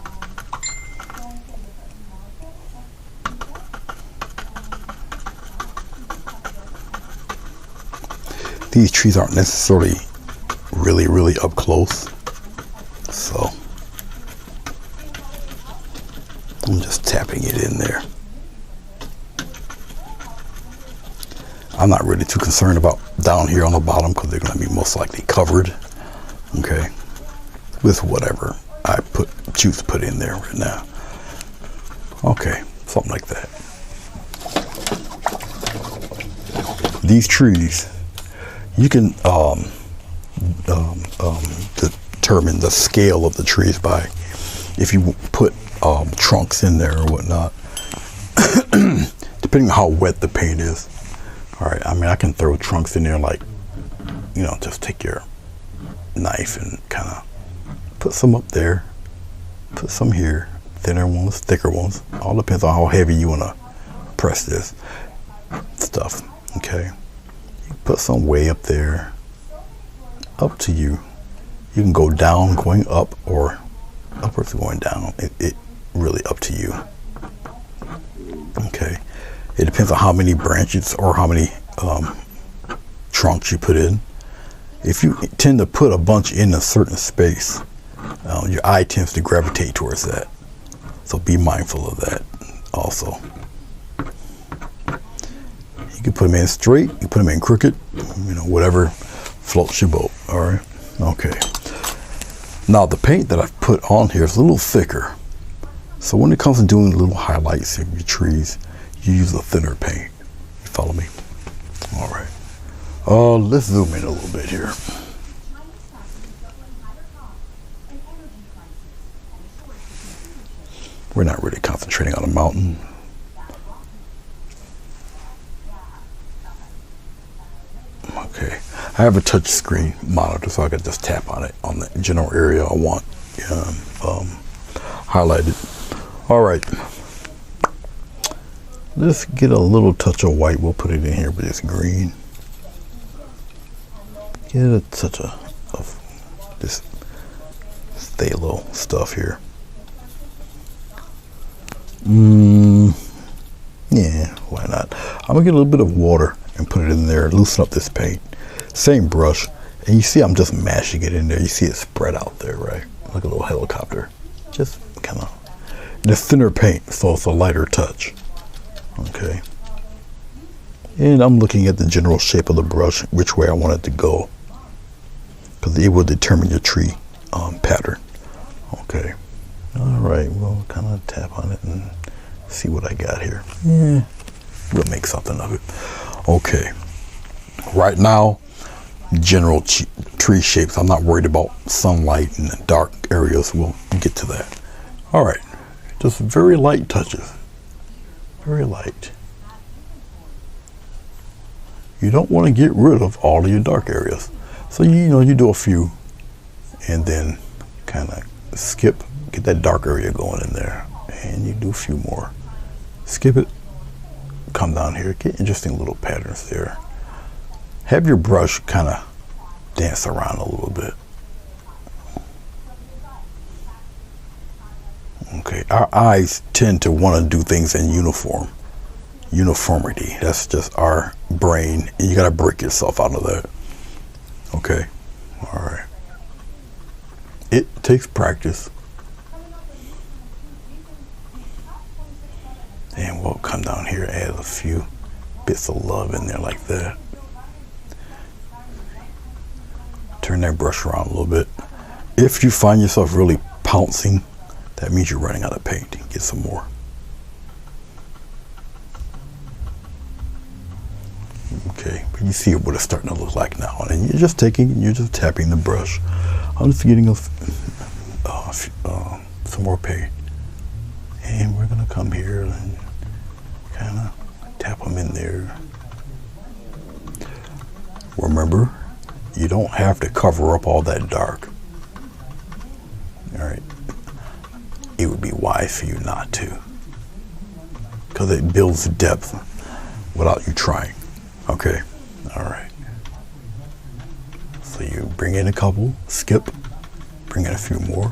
These trees aren't necessarily really up close, so I'm just tapping it in there. I'm not really too concerned about down here on the bottom because they're going to be most likely covered, okay, with whatever I choose to put in there right now. Okay, something like that. These trees, you can determine the scale of the trees by if you put trunks in there or whatnot, depending on how wet the paint is. All right, I mean, I can throw trunks in there, like, just take your knife and kind of put some up there, put some here, thinner ones, thicker ones. All depends on how heavy you want to press this stuff. Okay, you put some way up there. Up to you. You can go down going up or upwards going down. It really up to you. Okay, it depends on how many branches or how many trunks you put in. If you tend to put a bunch in a certain space, your eye tends to gravitate towards that. So be mindful of that also. You can put them in straight, you put them in crooked, whatever floats your boat. All right. Okay. Now the paint that I've put on here is a little thicker. So when it comes to doing little highlights in your trees, you use a thinner paint. You follow me? All right. Let's zoom in a little bit here. We're not really concentrating on a mountain. Okay. I have a touch screen monitor, so I can just tap on it on the general area I want highlighted. All right. Let's get a little touch of white. We'll put it in here, but it's green. Get a touch of this phthalo stuff here. Yeah, why not? I'm gonna get a little bit of water and put it in there, loosen up this paint. Same brush, and you see I'm just mashing it in there. You see it spread out there, right? Like a little helicopter. Just kind of the thinner paint, so it's a lighter touch. Okay. And I'm looking at the general shape of the brush, which way I want it to go, because it will determine your tree pattern. Okay. All right, we'll kind of tap on it and see what I got here. Yeah, we'll make something of it. Okay. Right now, general tree shapes. I'm not worried about sunlight and dark areas. We'll get to that. All right, just very light touches. Very light. You don't want to get rid of all of your dark areas. So you do a few and then kind of skip, get that dark area going in there, and you do a few more. Skip it, come down here, get interesting little patterns there. Have your brush kind of dance around a little bit. Okay, our eyes tend to want to do things in uniformity. That's just our brain, and you got to break yourself out of that. Okay, all right. It takes practice. come down here, add a few bits of love in there like that. Turn that brush around a little bit. If you find yourself really pouncing, that means you're running out of paint. Get some more. Okay, but you see what it's starting to look like now, and you're just tapping the brush. I'm just getting some more paint, and we're gonna come here and kind of tap them in there. Remember, you don't have to cover up all that dark. All right, it would be wise for you not to, because it builds depth without you trying. Okay, all right. So you bring in a couple, skip, bring in a few more.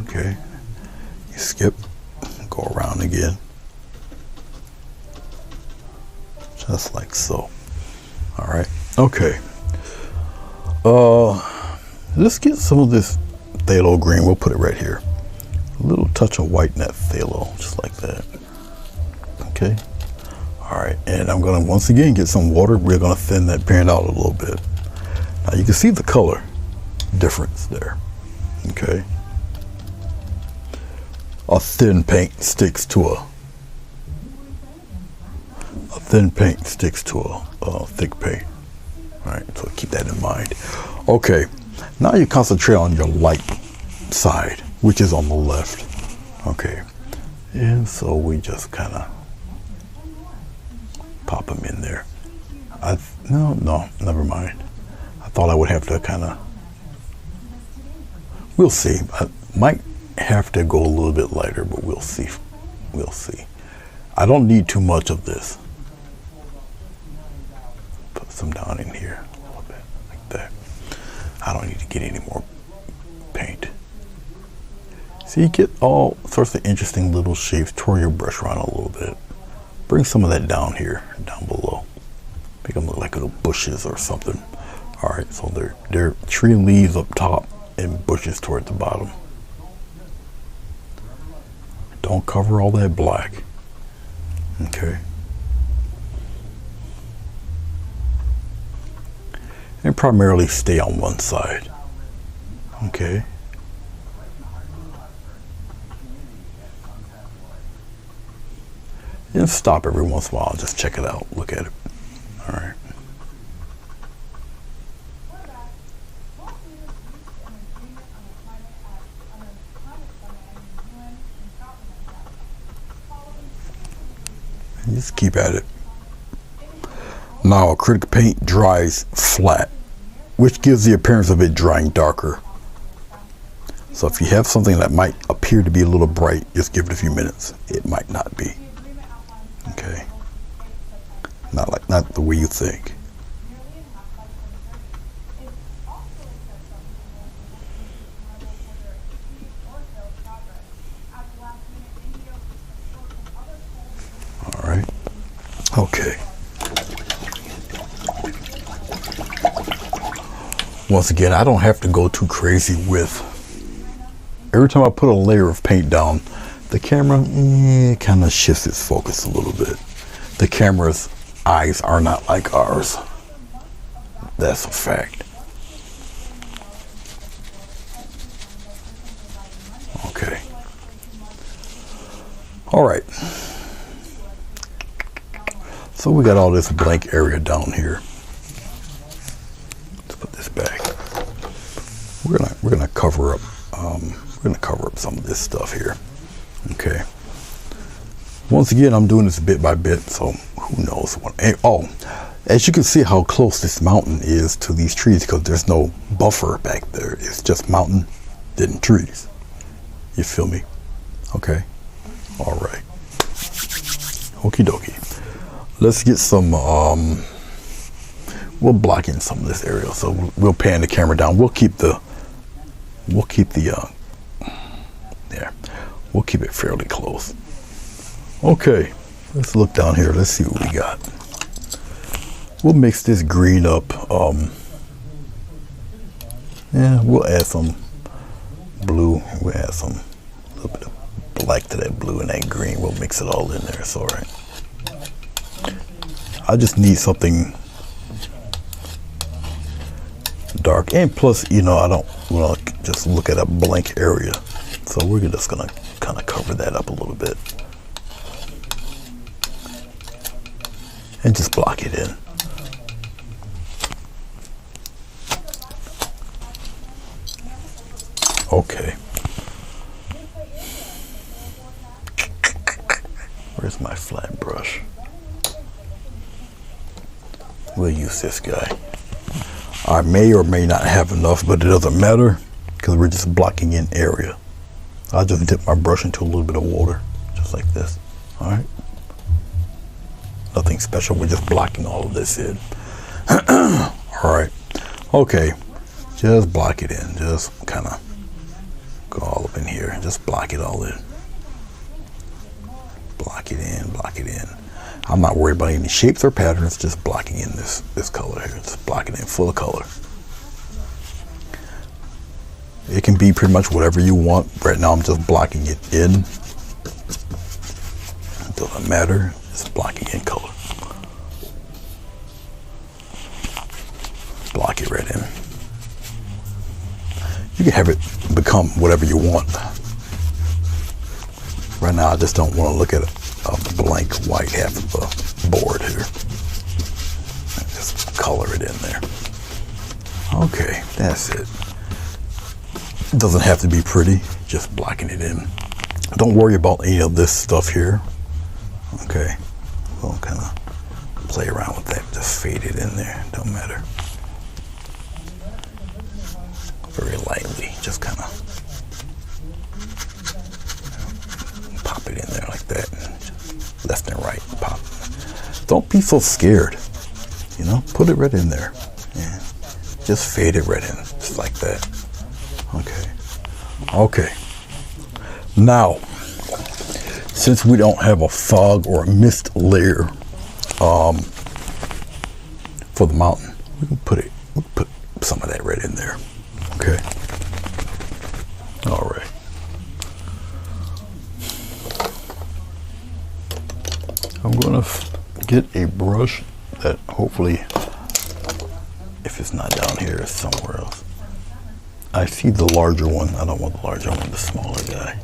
Okay, you skip, go around again, just like so. All right, okay. Let's get some of this phthalo green. We'll put it right here. A little touch of white in that phthalo, just like that. Okay. All right, and I'm gonna once again get some water. We're gonna thin that paint out a little bit. Now you can see the color difference there. Okay. A thin paint sticks to a thick paint. All right, so keep that in mind. Okay, now you concentrate on your light side, which is on the left. Okay, and so we just kind of pop them in there. No, never mind. I thought I would have to kind of, we'll see. I might have to go a little bit lighter, but we'll see. We'll see. I don't need too much of this. Put some down in here a little bit, like that. I don't need to get any more paint. So you get all sorts of interesting little shapes. Twirl your brush around a little bit. Bring some of that down here, down below. Make them look like little bushes or something. All right, so they're tree leaves up top and bushes toward the bottom. Don't cover all that black. Okay. And primarily stay on one side. Okay. And stop every once in a while and just check it out, look at it. All right. And just keep at it. Now acrylic paint dries flat, which gives the appearance of it drying darker. So if you have something that might appear to be a little bright, just give it a few minutes. It might not be. Okay, not the way you think. All right. Okay. Once again, I don't have to go too crazy with. Every time I put a layer of paint down, the camera kind of shifts its focus a little bit. The camera's eyes are not like ours. That's a fact. Okay. All right. So we got all this blank area down here. Let's put this back. We're gonna cover up. We're gonna cover up some of this stuff here. Okay. Once again, I'm doing this bit by bit, so who knows what. Oh, as you can see how close this mountain is to these trees, because there's no buffer back there. It's just mountain, then trees. You feel me? Okay. All right. Okie dokie. Let's get some. We'll block in some of this area, so we'll pan the camera down. We'll keep the. There. We'll keep it fairly close. Okay, let's look down here. Let's see what we got. We'll mix this green up. Yeah, we'll add some blue. We'll add some, a little bit of black to that blue and that green. We'll mix it all in there. It's all right. I just need something dark, and plus, you know, I don't want to just look at a blank area, so we're just gonna kind of cover that up a little bit and just block it in. Okay. Where's my flat brush? We'll use this guy. I may or may not have enough, but it doesn't matter because we're just blocking in area. I'll just dip my brush into a little bit of water, just like this. All right. Nothing special. We're just blocking all of this in. All right. Okay. Just block it in. Just kind of go all up in here. Just block it all in. Block it in. Block it in. I'm not worried about any shapes or patterns, just blocking in this color here. Just blocking in full of color. It can be pretty much whatever you want. Right now I'm just blocking it in. It doesn't matter, just blocking in color. Block it right in. You can have it become whatever you want. Right now I just don't want to look at the blank white half of the board here. Just color it in there. Okay, that's it. It doesn't have to be pretty, just blocking it in. Don't worry about any of this stuff here. Okay, we'll kind of play around with that, just fade it in there, don't matter. Very lightly, just kind of pop it in there like that. Left and right, pop. Don't be so scared, you know, put it right in there. Yeah. Just fade it right in, just like that. Okay. Okay. Now, since we don't have a fog or a mist layer for the mountain, we can put some of that right in there. Okay. All right. I'm gonna get a brush that hopefully, if it's not down here, it's somewhere else. I see the larger one. I don't want the larger one, the smaller guy.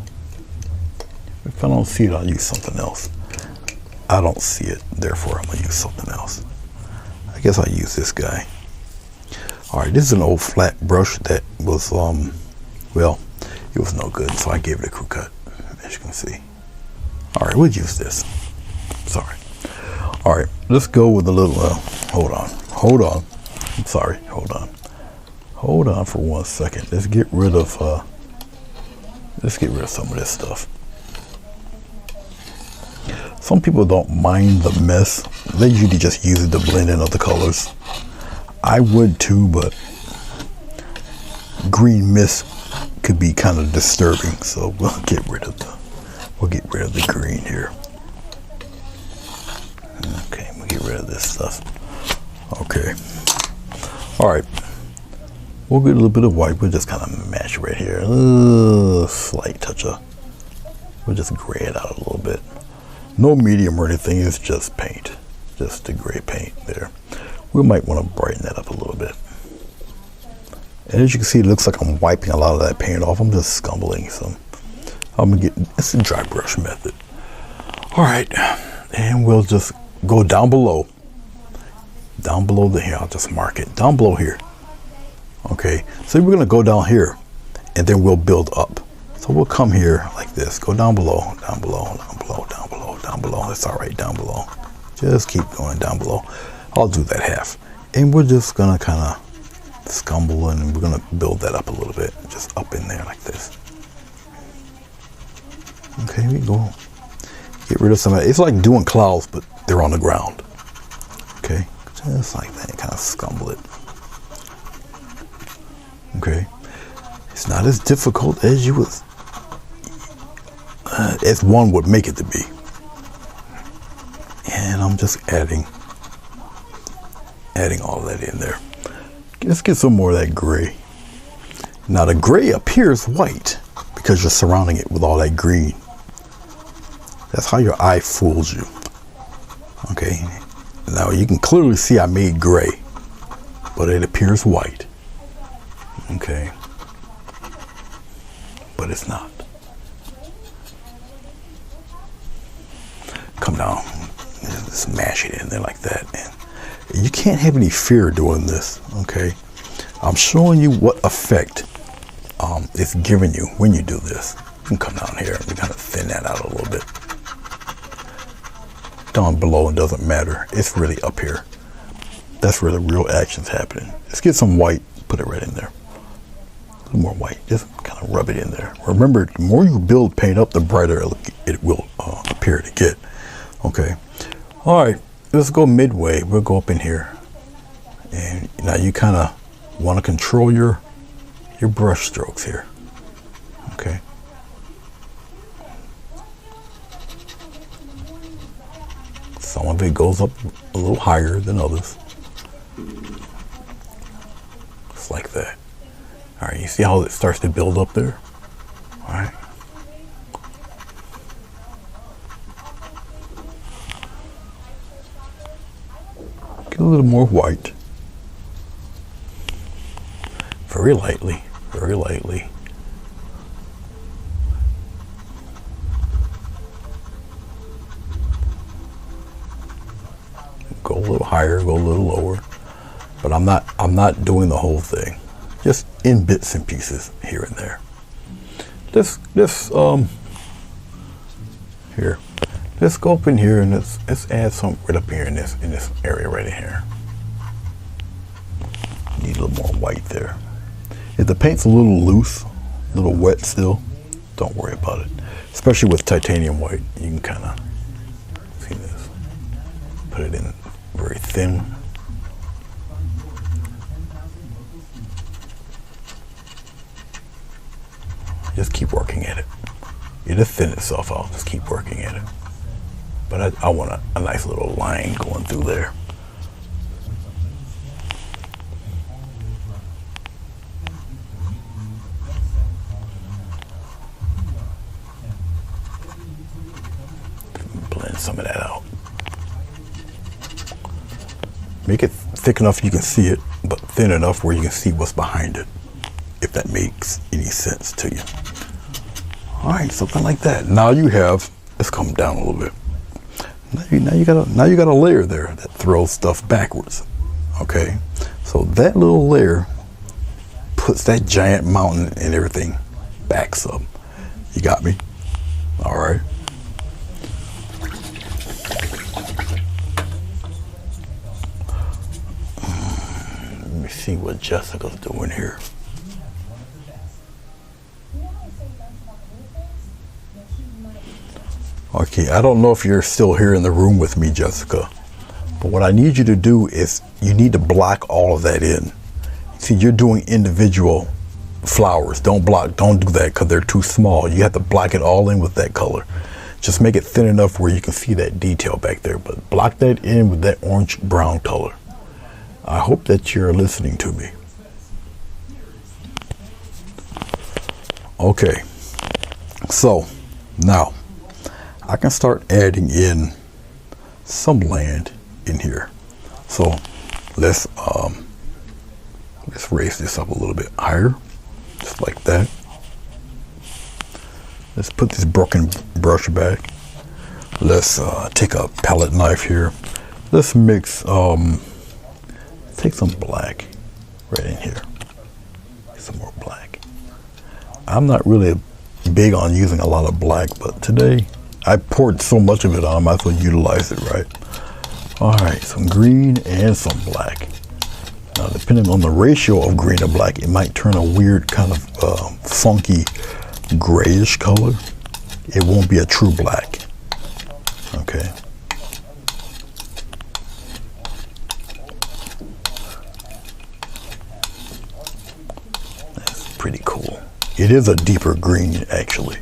If I don't see it, I'll use something else. I don't see it, therefore I'm gonna use something else. I guess I'll use this guy. All right, this is an old flat brush that was, well, it was no good, so I gave it a crew cut, as you can see. All right, we'll use this. Sorry. All right, let's go with a little, hold on. I'm sorry, hold on for 1 second. Let's get rid of some of this stuff. Some people don't mind the mess. They usually just use it to blend in other colors. I would too, but green mist could be kind of disturbing, so we'll get rid of the green here. Okay, we'll get rid of this stuff. Okay. All right. We'll get a little bit of white. We'll just kind of match right here. Slight touch of. We'll just gray it out a little bit. No medium or anything. It's just paint. Just the gray paint there. We might want to brighten that up a little bit. And as you can see, it looks like I'm wiping a lot of that paint off. I'm just scumbling some. It's a dry brush method. All right. And we'll just go down below. Down below here, I'll just mark it. Down below here. Okay, so we're gonna go down here and then we'll build up. So we'll come here like this, go down below, down below, down below, down below, down below. It's all right, down below. Just keep going down below. I'll do that half. And we're just gonna kind of scumble and we're gonna build that up a little bit, just up in there like this. Okay, we go. Get rid of some of it. It's like doing clouds, but they're on the ground. Okay, just like that, kind of scumble it. Okay, it's not as difficult as as one would make it to be. And I'm just adding all that in there. Let's get some more of that gray. Now the gray appears white because you're surrounding it with all that green. That's how your eye fools you. Okay, now you can clearly see I made gray, but it appears white. Okay, but it's not. Come down, smash it in there like that, and you can't have any fear doing this. Okay, I'm showing you what effect it's giving you when you do this. You can come down here and kind of thin that out a little bit. Down below, it doesn't matter. It's really up here. That's where the real action's happening. Let's get some white, put it right in there. A little more white, just kind of rub it in there. Remember, the more you build paint up, the brighter it will appear to get. Okay. All right, let's go midway. We'll go up in here. And now you kind of want to control your brush strokes here. Okay. Some of it goes up a little higher than others. Just like that. All right, you see how it starts to build up there? All right. Get a little more white. Very lightly, very lightly. Go a little higher, go a little lower, but I'm not doing the whole thing. Just in bits and pieces here and there. Here. Let's go up in here and let's add some right up here in this area right in here. Need a little more white there. If the paint's a little loose, a little wet still, don't worry about it. Especially with titanium white, you can kind of see this. Put it in very thin. Just keep working at it. It'll thin itself out. Just keep working at it. But I want a nice little line going through there. Blend some of that out. Make it thick enough you can see it, but thin enough where you can see what's behind it, if that makes any sense to you. All right, something like that. Now you have, let's come down a little bit. Now you got a layer there that throws stuff backwards. Okay, so that little layer puts that giant mountain and everything backs up. You got me? All right. Let me see what Jessica's doing here. Okay, I don't know if you're still here in the room with me, Jessica, but what I need you to do is you need to block all of that in. See, you're doing individual flowers. Don't do that because they're too small. You have to block it all in with that color. Just make it thin enough where you can see that detail back there, but block that in with that orange brown color. I hope that you're listening to me. Okay, so now I can start adding in some land in here. So let's raise this up a little bit higher, just like that. Let's put this broken brush back. Let's take a palette knife here. Let's mix, take some black right in here. Some more black. I'm not really big on using a lot of black, but today I poured so much of it on, I might as well utilize it, right? All right, some green and some black. Now, depending on the ratio of green to black, it might turn a weird kind of funky grayish color. It won't be a true black. Okay. That's pretty cool. It is a deeper green, actually.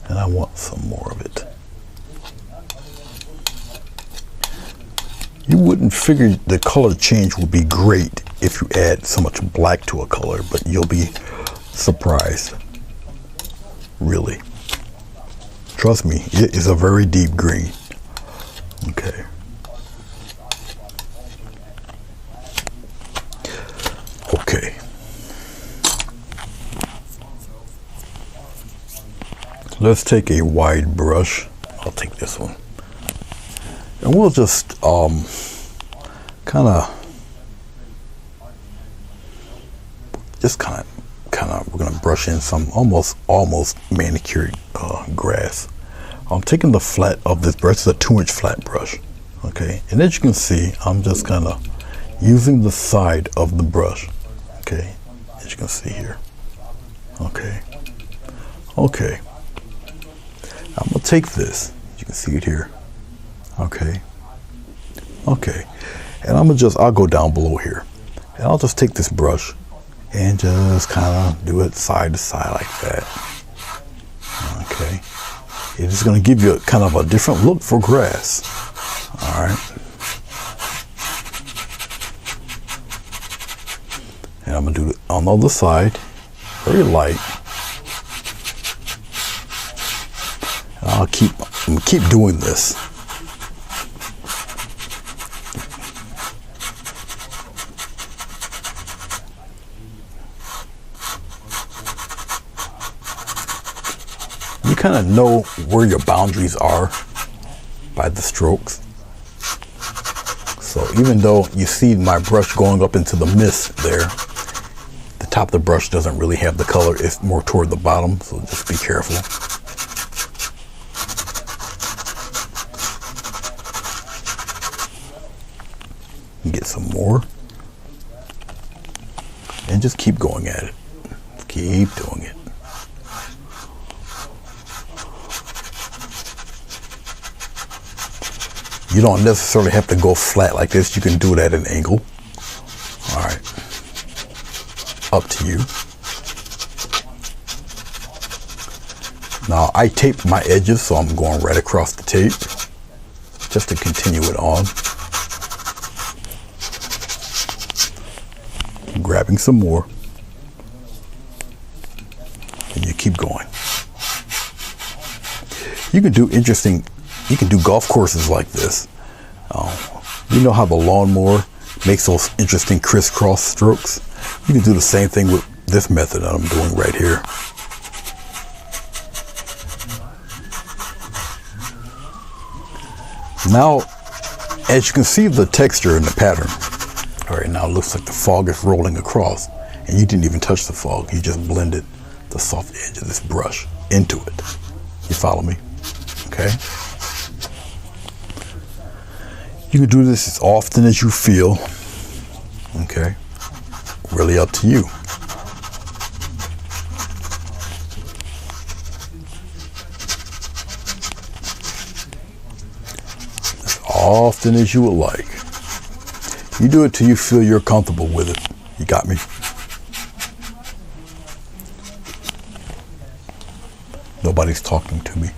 And I want some more of it. You wouldn't figure the color change would be great if you add so much black to a color, but you'll be surprised, really. Trust me, it is a very deep green. Okay. Okay. Let's take a wide brush. I'll take this one. And we'll just kind of we're gonna brush in some almost manicured grass. I'm taking the flat of this brush. It's a 2-inch flat brush. Okay, and as you can see, I'm just kind of using the side of the brush. Okay, as you can see here. Okay. Okay. I'm gonna take this. You can see it here. Okay. Okay. And I'll go down below here. And I'll just take this brush and just kind of do it side to side like that. Okay. It is going to give you a kind of a different look for grass. All right. And I'm going to do it on the other side, very light. And I'm going to keep doing this. You kind of know where your boundaries are by the strokes. So even though you see my brush going up into the mist there, the top of the brush doesn't really have the color. It's more toward the bottom, so just be careful. Get some more. And just keep going at it. Keep doing it. You don't necessarily have to go flat like this. You can do it at an angle. All right. Up to you. Now, I taped my edges, so I'm going right across the tape just to continue it on. I'm grabbing some more. And you keep going. You can do golf courses like this. You know how the lawnmower makes those interesting crisscross strokes? You can do the same thing with this method that I'm doing right here. Now, as you can see the texture and the pattern. All right, now it looks like the fog is rolling across, and you didn't even touch the fog. You just blended the soft edge of this brush into it. You follow me? Okay. You can do this as often as you feel. Okay. Really up to you. As often as you would like. You do it till you feel you're comfortable with it. You got me? Nobody's talking to me.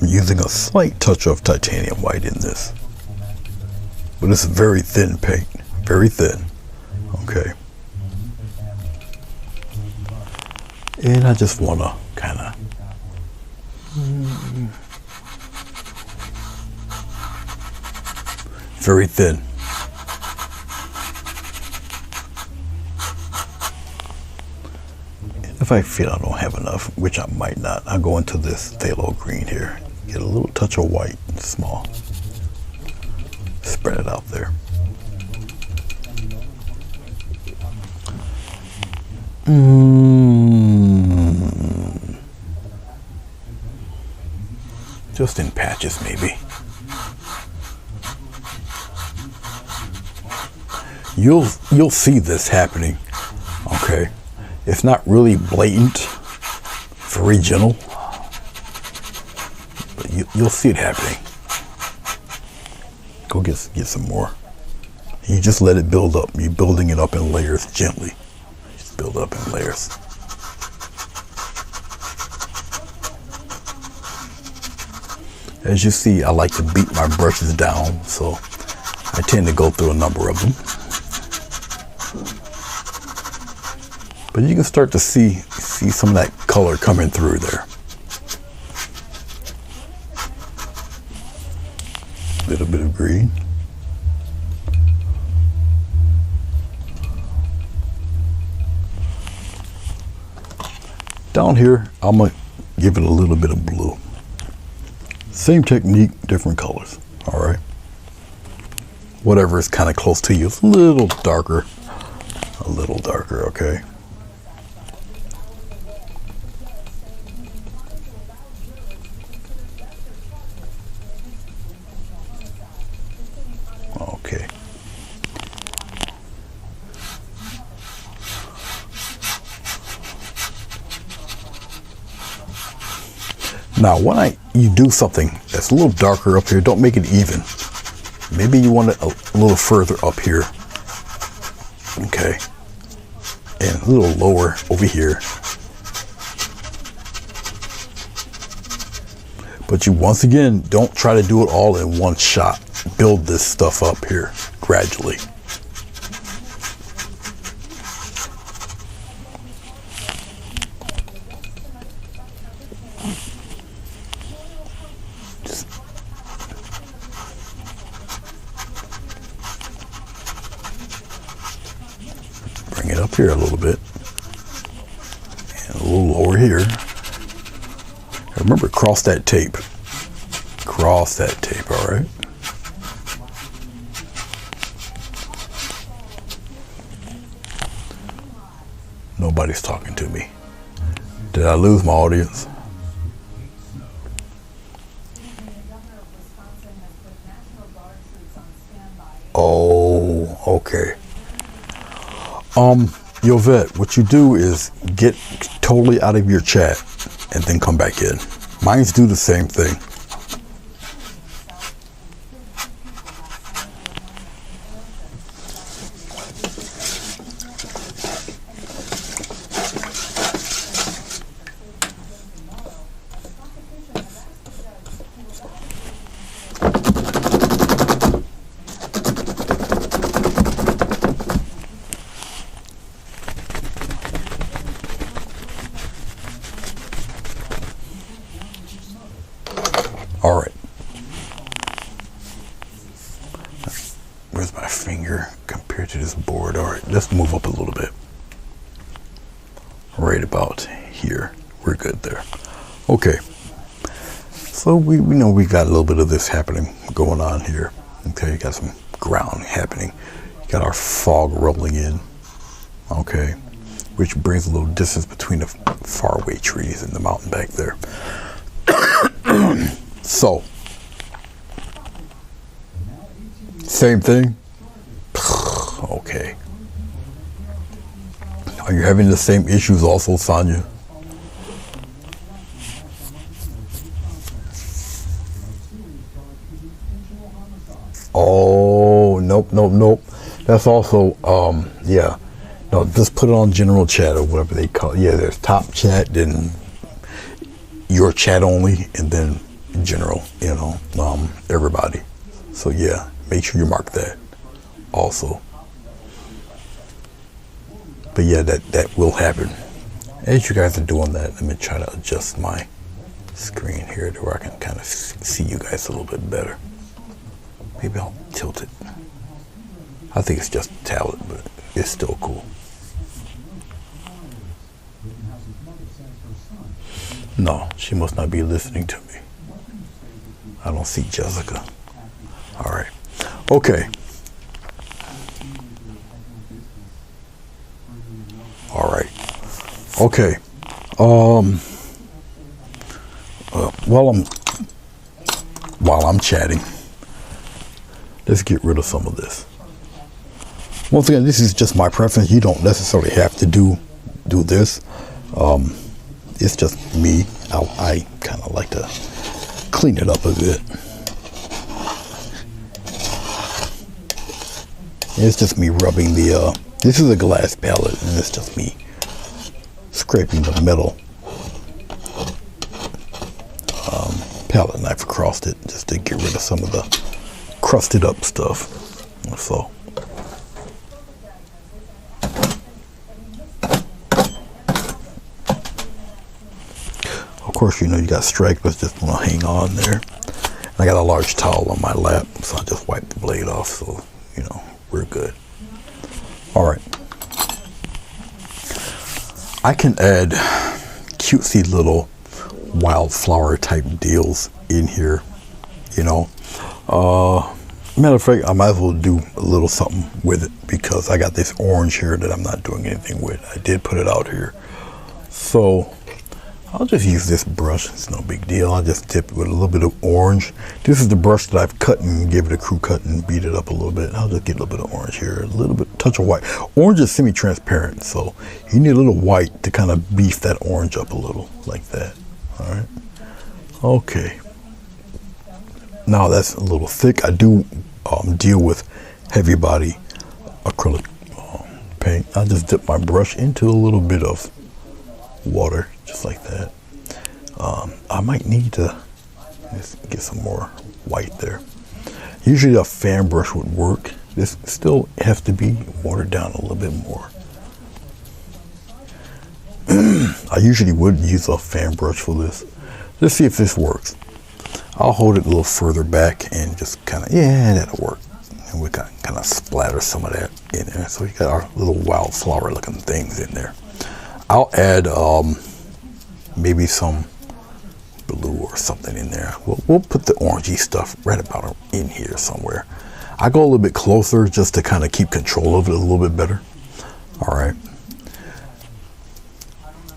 I'm using a slight touch of titanium white in this, but it's very thin paint, very thin. Okay, and I just want to kind of very thin. If I feel I don't have enough, which I might not, I'll go into this phthalo green here. Get a little touch of white, small. Spread it out there. Just in patches, maybe. You'll see this happening, okay? It's not really blatant, very gentle, but you'll see it happening. Go get some more. You just let it build up. You're building it up in layers gently. Just build up in layers. As you see, I like to beat my brushes down, so I tend to go through a number of them. But you can start to see some of that color coming through there. A little bit of green. Down here, I'm going to give it a little bit of blue. Same technique, different colors. All right. Whatever is kind of close to you. It's a little darker. A little darker, okay. Okay. Now, when you do something that's a little darker up here, don't make it even. Maybe you want it a little further up here. Okay. And a little lower over here. But you, once again, don't try to do it all in one shot. Build this stuff up here gradually. Bring it up here a little bit. And a little lower here. Remember, cross that tape. Cross that tape, all right? Nobody's talking to me. Did I lose my audience? Oh, okay. Yvette, what you do is get totally out of your chat and then come back in. Mine's do the same thing. All right. Where's my finger compared to this board? All right, let's move up a little bit. Right about here. We're good there. Okay. So we know we got a little bit of this happening going on here. Okay, got some ground happening. Got our fog rolling in. Okay. Which brings a little distance between the faraway trees and the mountain back there. So, same thing. Okay. Are you having the same issues also, Sonia? Oh, nope. That's also, yeah. No, just put it on general chat or whatever they call it. Yeah, there's top chat, then your chat only, and then general, everybody. So yeah, make sure you mark that also. But yeah, that will happen. As you guys are doing that, let me try to adjust my screen here to where I can kind of see you guys a little bit better. Maybe I'll tilt it. I think it's just a tablet, but it's still cool. No, she must not be listening to me. I don't see Jessica. All right. Okay. All right. Okay. While I'm chatting, let's get rid of some of this. Once again, this is just my preference. You don't necessarily have to do this. it's just me. I kind of like to clean it up a bit. It's just me rubbing the, this is a glass palette, and it's just me scraping the metal palette knife across it just to get rid of some of the crusted up stuff. So of course, you know, you got stragglers just want to hang on there. And I got a large towel on my lap, so I just wipe the blade off, so you know we're good. All right, I can add cutesy little wildflower type deals in here, you know. Matter of fact, I might as well do a little something with it because I got this orange here that I'm not doing anything with. I did put it out here, so I'll just use this brush. It's no big deal. I'll just dip it with a little bit of orange. This is the brush that I've cut and give it a crew cut and beat it up a little bit. I'll just get a little bit of orange here, a little bit, touch of white. Orange is semi-transparent, so you need a little white to kind of beef that orange up a little, like that. All right. Okay. Now that's a little thick. I do deal with heavy body acrylic paint. I just dip my brush into a little bit of water, just like that. I might need to just get some more white there. Usually a fan brush would work. This still has to be watered down a little bit more. I usually would use a fan brush for this. Let's see if this works. I'll hold it a little further back and just kind of, yeah, that'll work. And we can kind of splatter some of that in there. So we got our little wildflower looking things in there. I'll add maybe some blue or something in there. We'll put the orangey stuff right about in here somewhere. I go a little bit closer just to kind of keep control of it a little bit better. All right.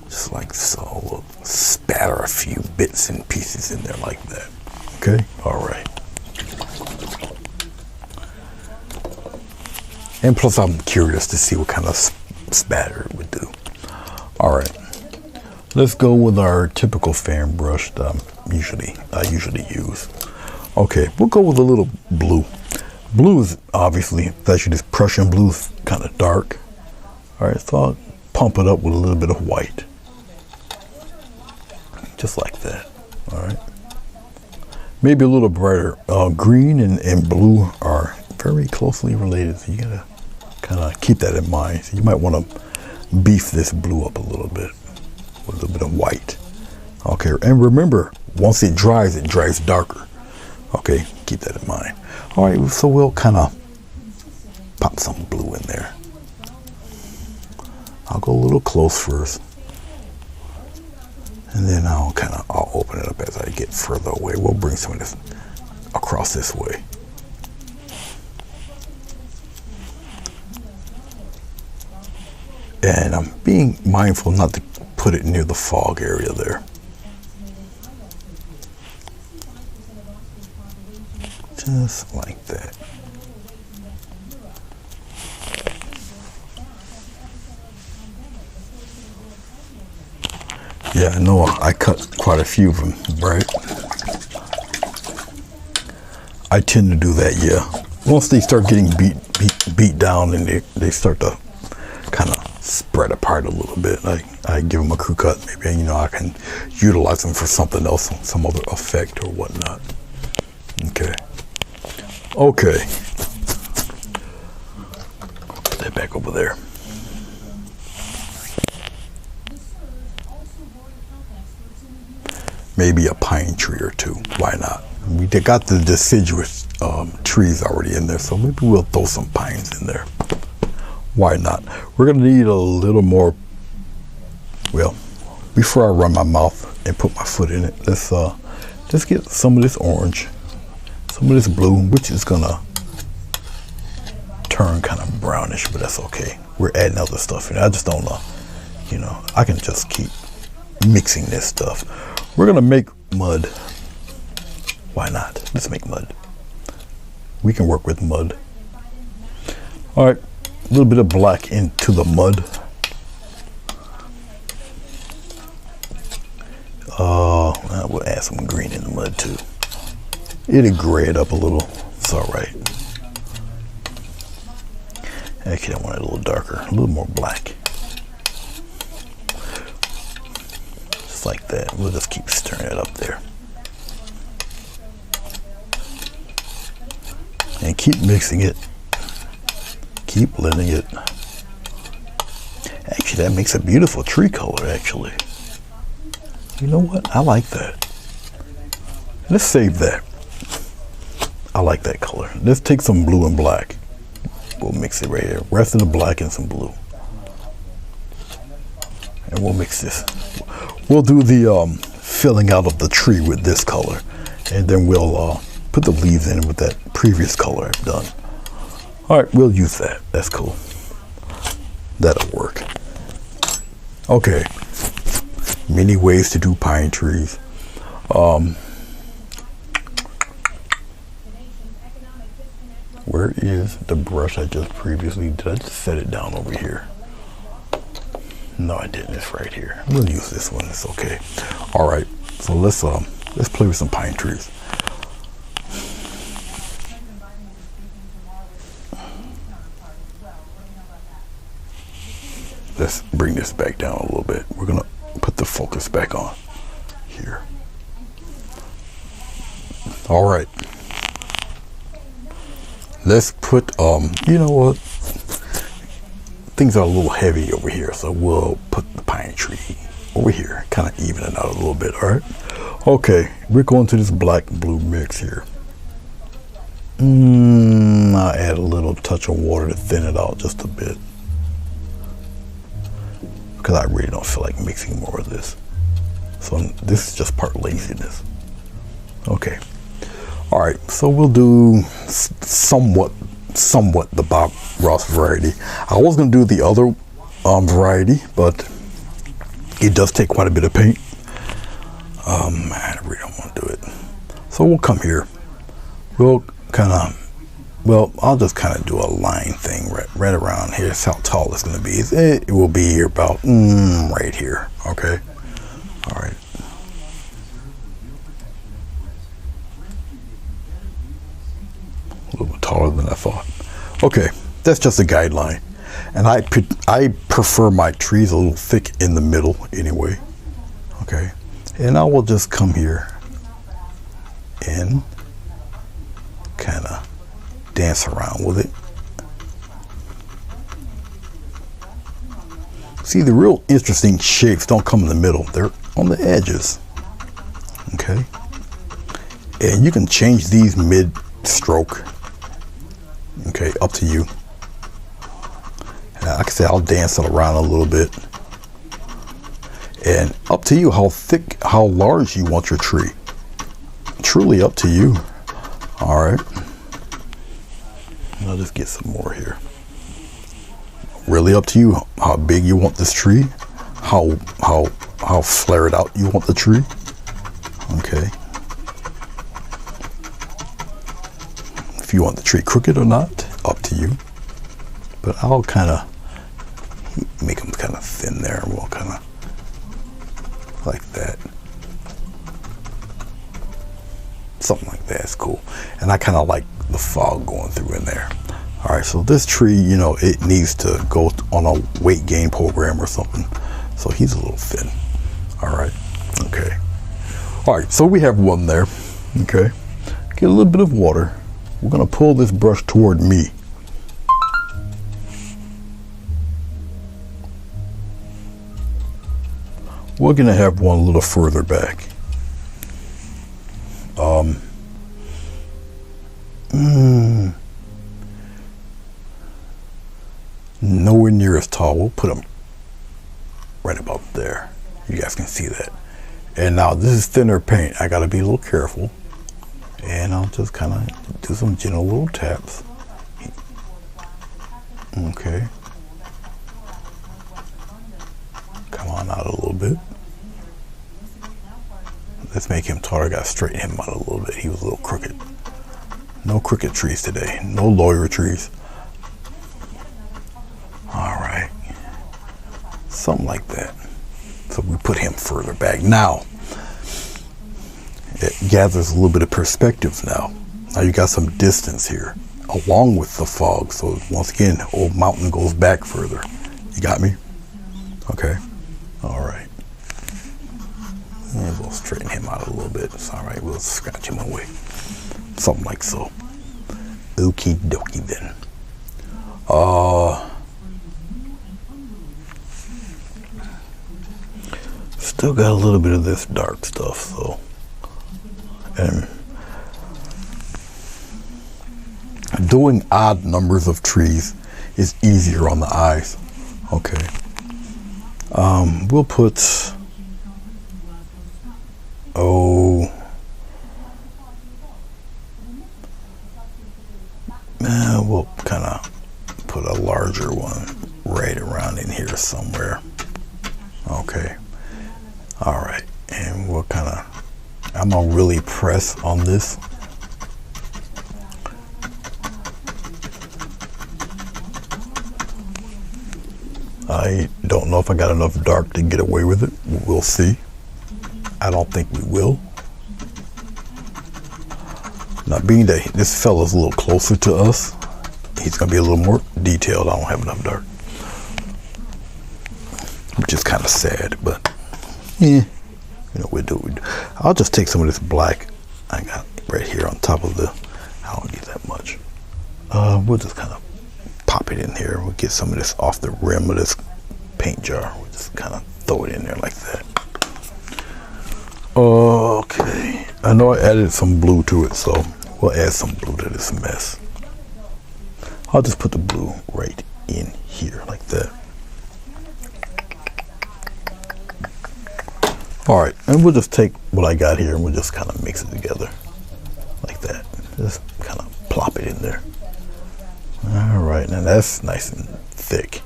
Just like so. We'll spatter a few bits and pieces in there like that. Okay. All right. And plus I'm curious to see what kind of spatter it would do. All right, let's go with our typical fan brush that I usually use. Okay, we'll go with a little blue. Blue is obviously, that's this Prussian blue, is kind of dark. All right, so I'll pump it up with a little bit of white, just like that. All right, maybe a little brighter. Green and blue are very closely related, so you gotta kind of keep that in mind. So you might want to beef this blue up a little bit with a little bit of white. Okay, and remember, once it dries darker. Okay, keep that in mind. All right, so we'll kind of pop some blue in there. I'll go a little close first, and then I'll open it up as I get further away. We'll bring some of this across this way. And I'm being mindful not to put it near the fog area there. Just like that. Yeah, I know I cut quite a few of them, right? I tend to do that, yeah. Once they start getting beat down and they start to kind of spread apart a little bit, I give them a crew cut. Maybe, you know, I can utilize them for something else, some other effect or whatnot. Okay. Okay. Put that back over there. Maybe a pine tree or two. Why not? We got the deciduous trees already in there, so maybe we'll throw some pines in there. Why not? We're gonna need a little more. Well, before I run my mouth and put my foot in it, let's just get some of this orange, some of this blue, which is gonna turn kind of brownish, but that's okay. We're adding other stuff in. I just don't know. You know, I can just keep mixing this stuff. We're gonna make mud. Why not? Let's make mud. We can work with mud. All right. A little bit of black into the mud. We'll add some green in the mud too. It'll gray it up a little. It's all right. Actually, I want it a little darker, a little more black. Just like that. We'll just keep stirring it up there. And keep mixing it. Keep blending it. Actually, that makes a beautiful tree color, actually. You know what? I like that. Let's save that. I like that color. Let's take some blue and black. We'll mix it right here. Rest of the black and some blue. And we'll mix this. We'll do the filling out of the tree with this color. And then we'll put the leaves in with that previous color I've done. All right, we'll use that. That's cool. That'll work. Okay. Many ways to do pine trees. Where is the brush I just previously did? I just set it down over here. No, I didn't. It's right here. We'll use this one. It's okay. All right. So let's play with some pine trees. Let's bring this back down a little bit. We're gonna put the focus back on here. All right. Let's put, you know what? Things are a little heavy over here, so we'll put the pine tree over here, kind of even it out a little bit, all right? Okay, we're going to this black-blue mix here. I'll add a little touch of water to thin it out just a bit, because I really don't feel like mixing more of this. So this is just part laziness. Okay. All right, so we'll do somewhat the Bob Ross variety. I was gonna do the other variety, but it does take quite a bit of paint. I really don't want to do it. So we'll come here. We'll I'll just kind of do a line thing right around here. It's how tall it's gonna be. It will be about right here. Okay. All right. A little bit taller than I thought. Okay, that's just a guideline. And I prefer my trees a little thick in the middle anyway. Okay, and I will just come here and kind of dance around with it. See, the real interesting shapes don't come in the middle. They're on the edges. Okay, and you can change these mid-stroke. Okay, up to you. And like I said, I'll dance it around a little bit. And up to you how thick, how large you want your tree. Truly up to you. All right. I'll just get some more here. Really up to you how big you want this tree. How flared out you want the tree. Okay. If you want the tree crooked or not, up to you. But I'll kind of make them kind of thin there. We'll kind of like that. Something like that is cool. And I kind of like the fog going through in there. All right, so this tree, you know, it needs to go on a weight gain program or something. So he's a little thin. All right, okay. All right, so we have one there. Okay, get a little bit of water. We're gonna pull this brush toward me. We're gonna have one a little further back. Nowhere near as tall. We'll put them right about there. You guys can see that. And now this is thinner paint. I gotta be a little careful. And I'll just kind of do some gentle little taps. Okay. Come on out a little bit. Let's make him taller. I gotta straighten him out a little bit. He was a little crooked. No crooked trees today. No lawyer trees. All right. Something like that. So we put him further back. Now, It gathers a little bit of perspective now. Now you got some distance here along with the fog. So once again, old mountain goes back further. You got me? Okay. All right. And we'll straighten him out a little bit. It's all right. We'll scratch him away. Something like so. Okie dokie then. Still got a little bit of this dark stuff, so. And doing odd numbers of trees is easier on the eyes. Okay. We'll put, we'll kind of put a larger one right around in here somewhere. Okay. All right. And we'll kind of, I'm going to really press on this. I don't know if I got enough dark to get away with it. We'll see. I don't think we will. Now, being that this fella's a little closer to us, he's going to be a little more detailed. I don't have enough dark. Which is kind of sad, but yeah, you know, we do. I'll just take some of this black I got right here on top of the, I don't need that much. We'll just kind of pop it in here. We'll get some of this off the rim of this paint jar. We'll just kind of throw it in there like that. Okay. I know I added some blue to it, so we'll add some blue to this mess. I'll just put the blue right in here like that. All right, and we'll just take what I got here and we'll just kind of mix it together like that. Just kind of plop it in there. All right, now that's nice and thick.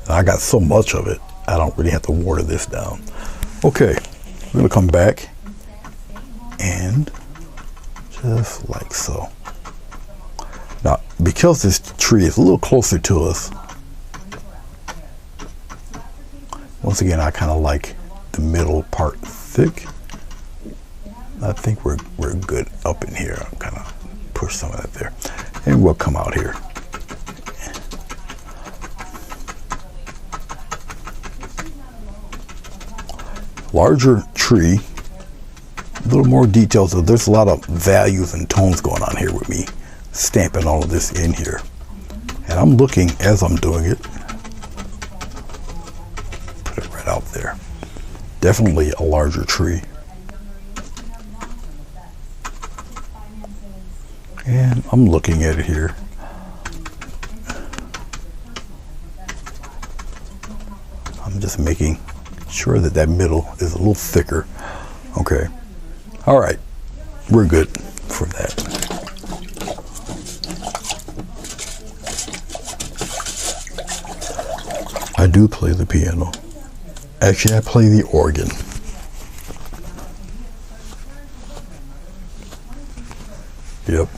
I got so much of it, I don't really have to water this down. Okay, we're gonna come back and just like so. Now, because this tree is a little closer to us, once again, I kind of like the middle part thick. I think we're good up in here. I'm kind of push some of that there. And we'll come out here. Larger tree, a little more details. So there's a lot of values and tones going on here with me stamping all of this in here. And I'm looking as I'm doing it. Put it right out there. Definitely a larger tree. And I'm looking at it here. I'm just making sure that that middle is a little thicker. Okay. All right. We're good for that. I do play the piano. Actually, I play the organ. Yep.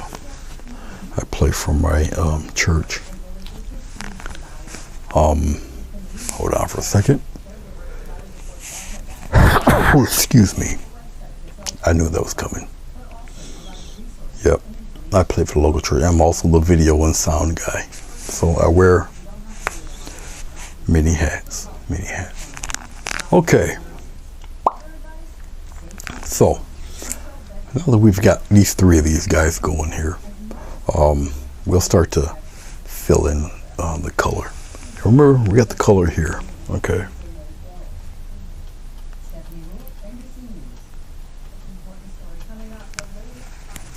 I play for my church. Hold on for a second. Oh, excuse me. I knew that was coming. Yep. I play for the local church. I'm also the video and sound guy. So I wear many hats. Many hats. Okay. So now that we've got these three of these guys going here, we'll start to fill in the color. Remember, we got the color here. Okay.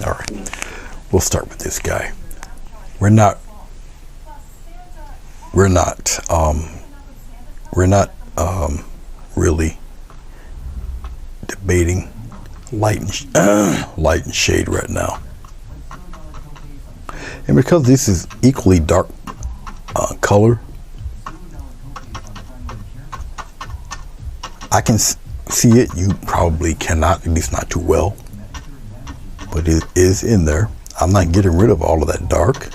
All right. We'll start with this guy. We're not really debating light and shade right now. And because this is equally dark color, I can see it. You probably cannot, at least not too well. But it is in there. I'm not getting rid of all of that dark.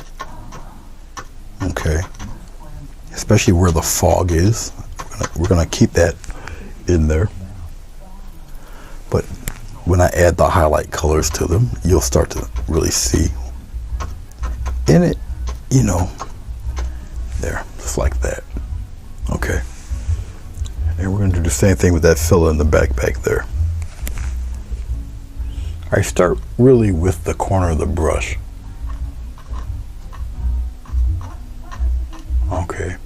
Okay. Especially where the fog is. We're gonna keep that in there. But when I add the highlight colors to them, you'll start to really see in it, you know, there, just like that. Okay. And we're going to do the same thing with that filler in the back there. All right, start really with the corner of the brush. Okay.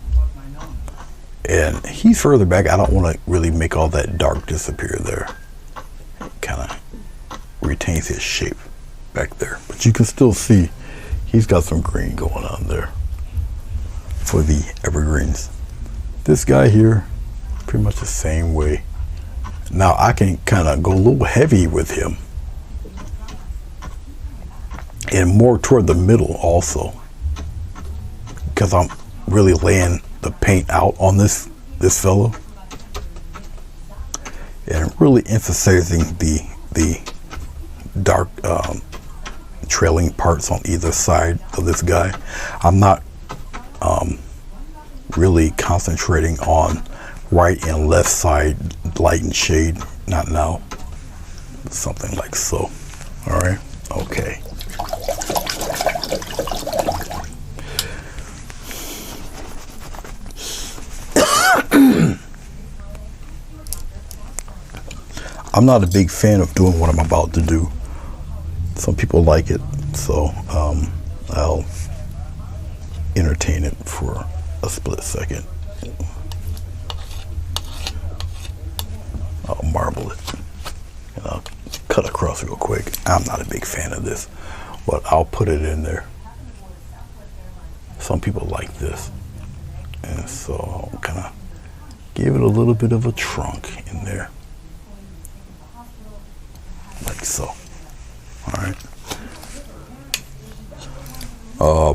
And he's further back. I don't want to really make all that dark disappear there. Kind of retains his shape back there. But you can still see he's got some green going on there for the evergreens. This guy here, pretty much the same way. Now I can kind of go a little heavy with him. And more toward the middle also. Because I'm really laying the paint out on this fellow, and really emphasizing the dark trailing parts on either side of this guy. I'm not really concentrating on right and left side light and shade, not now. Something like so. All right, okay. I'm not a big fan of doing what I'm about to do. Some people like it, so I'll entertain it for a split second. I'll marble it, and I'll cut across real quick. I'm not a big fan of this, but I'll put it in there. Some people like this, and so I'll kind of give it a little bit of a trunk in there. Like so. All right. A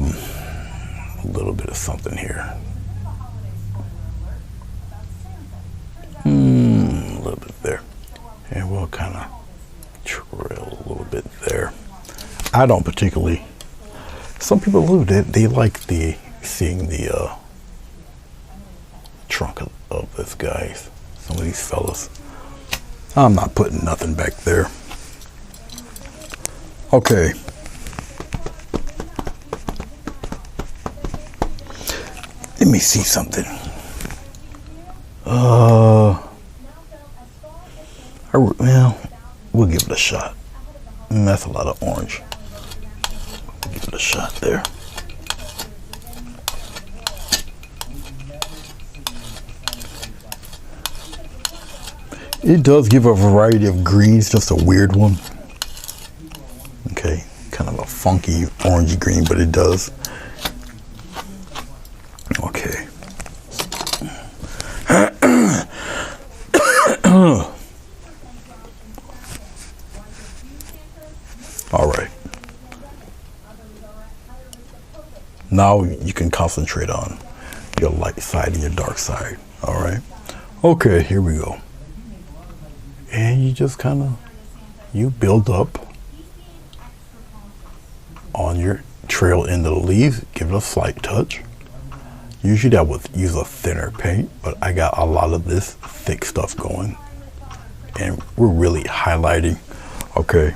little bit of something here. A little bit there. And we'll kind of trail a little bit there. I don't particularly. Some people do. They like seeing the trunk of this guy. Some of these fellas. I'm not putting nothing back there. Okay. Let me see something. Well, we'll give it a shot. That's a lot of orange. We'll give it a shot there. It does give a variety of greens, just a weird one. Okay, kind of a funky orangey green, but it does. Okay. All right. Now you can concentrate on your light side and your dark side. All right. Okay, here we go. And you just kind of, you build up on your trail end of the leaves, give it a slight touch. Usually I would use a thinner paint, but I got a lot of this thick stuff going. And we're really highlighting. Okay,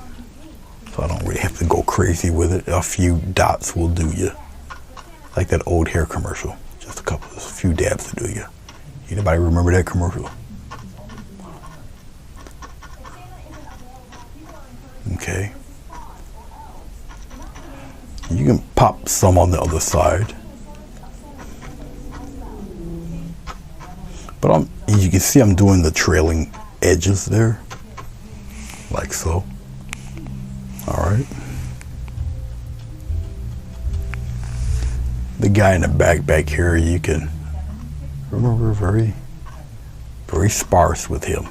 so I don't really have to go crazy with it. A few dots will do you. Like that old hair commercial. Just a few dabs to do you. Anybody remember that commercial? Okay. You can pop some on the other side. But you can see I'm doing the trailing edges there. Like so. All right. The guy in the back here, you can remember very, very sparse with him.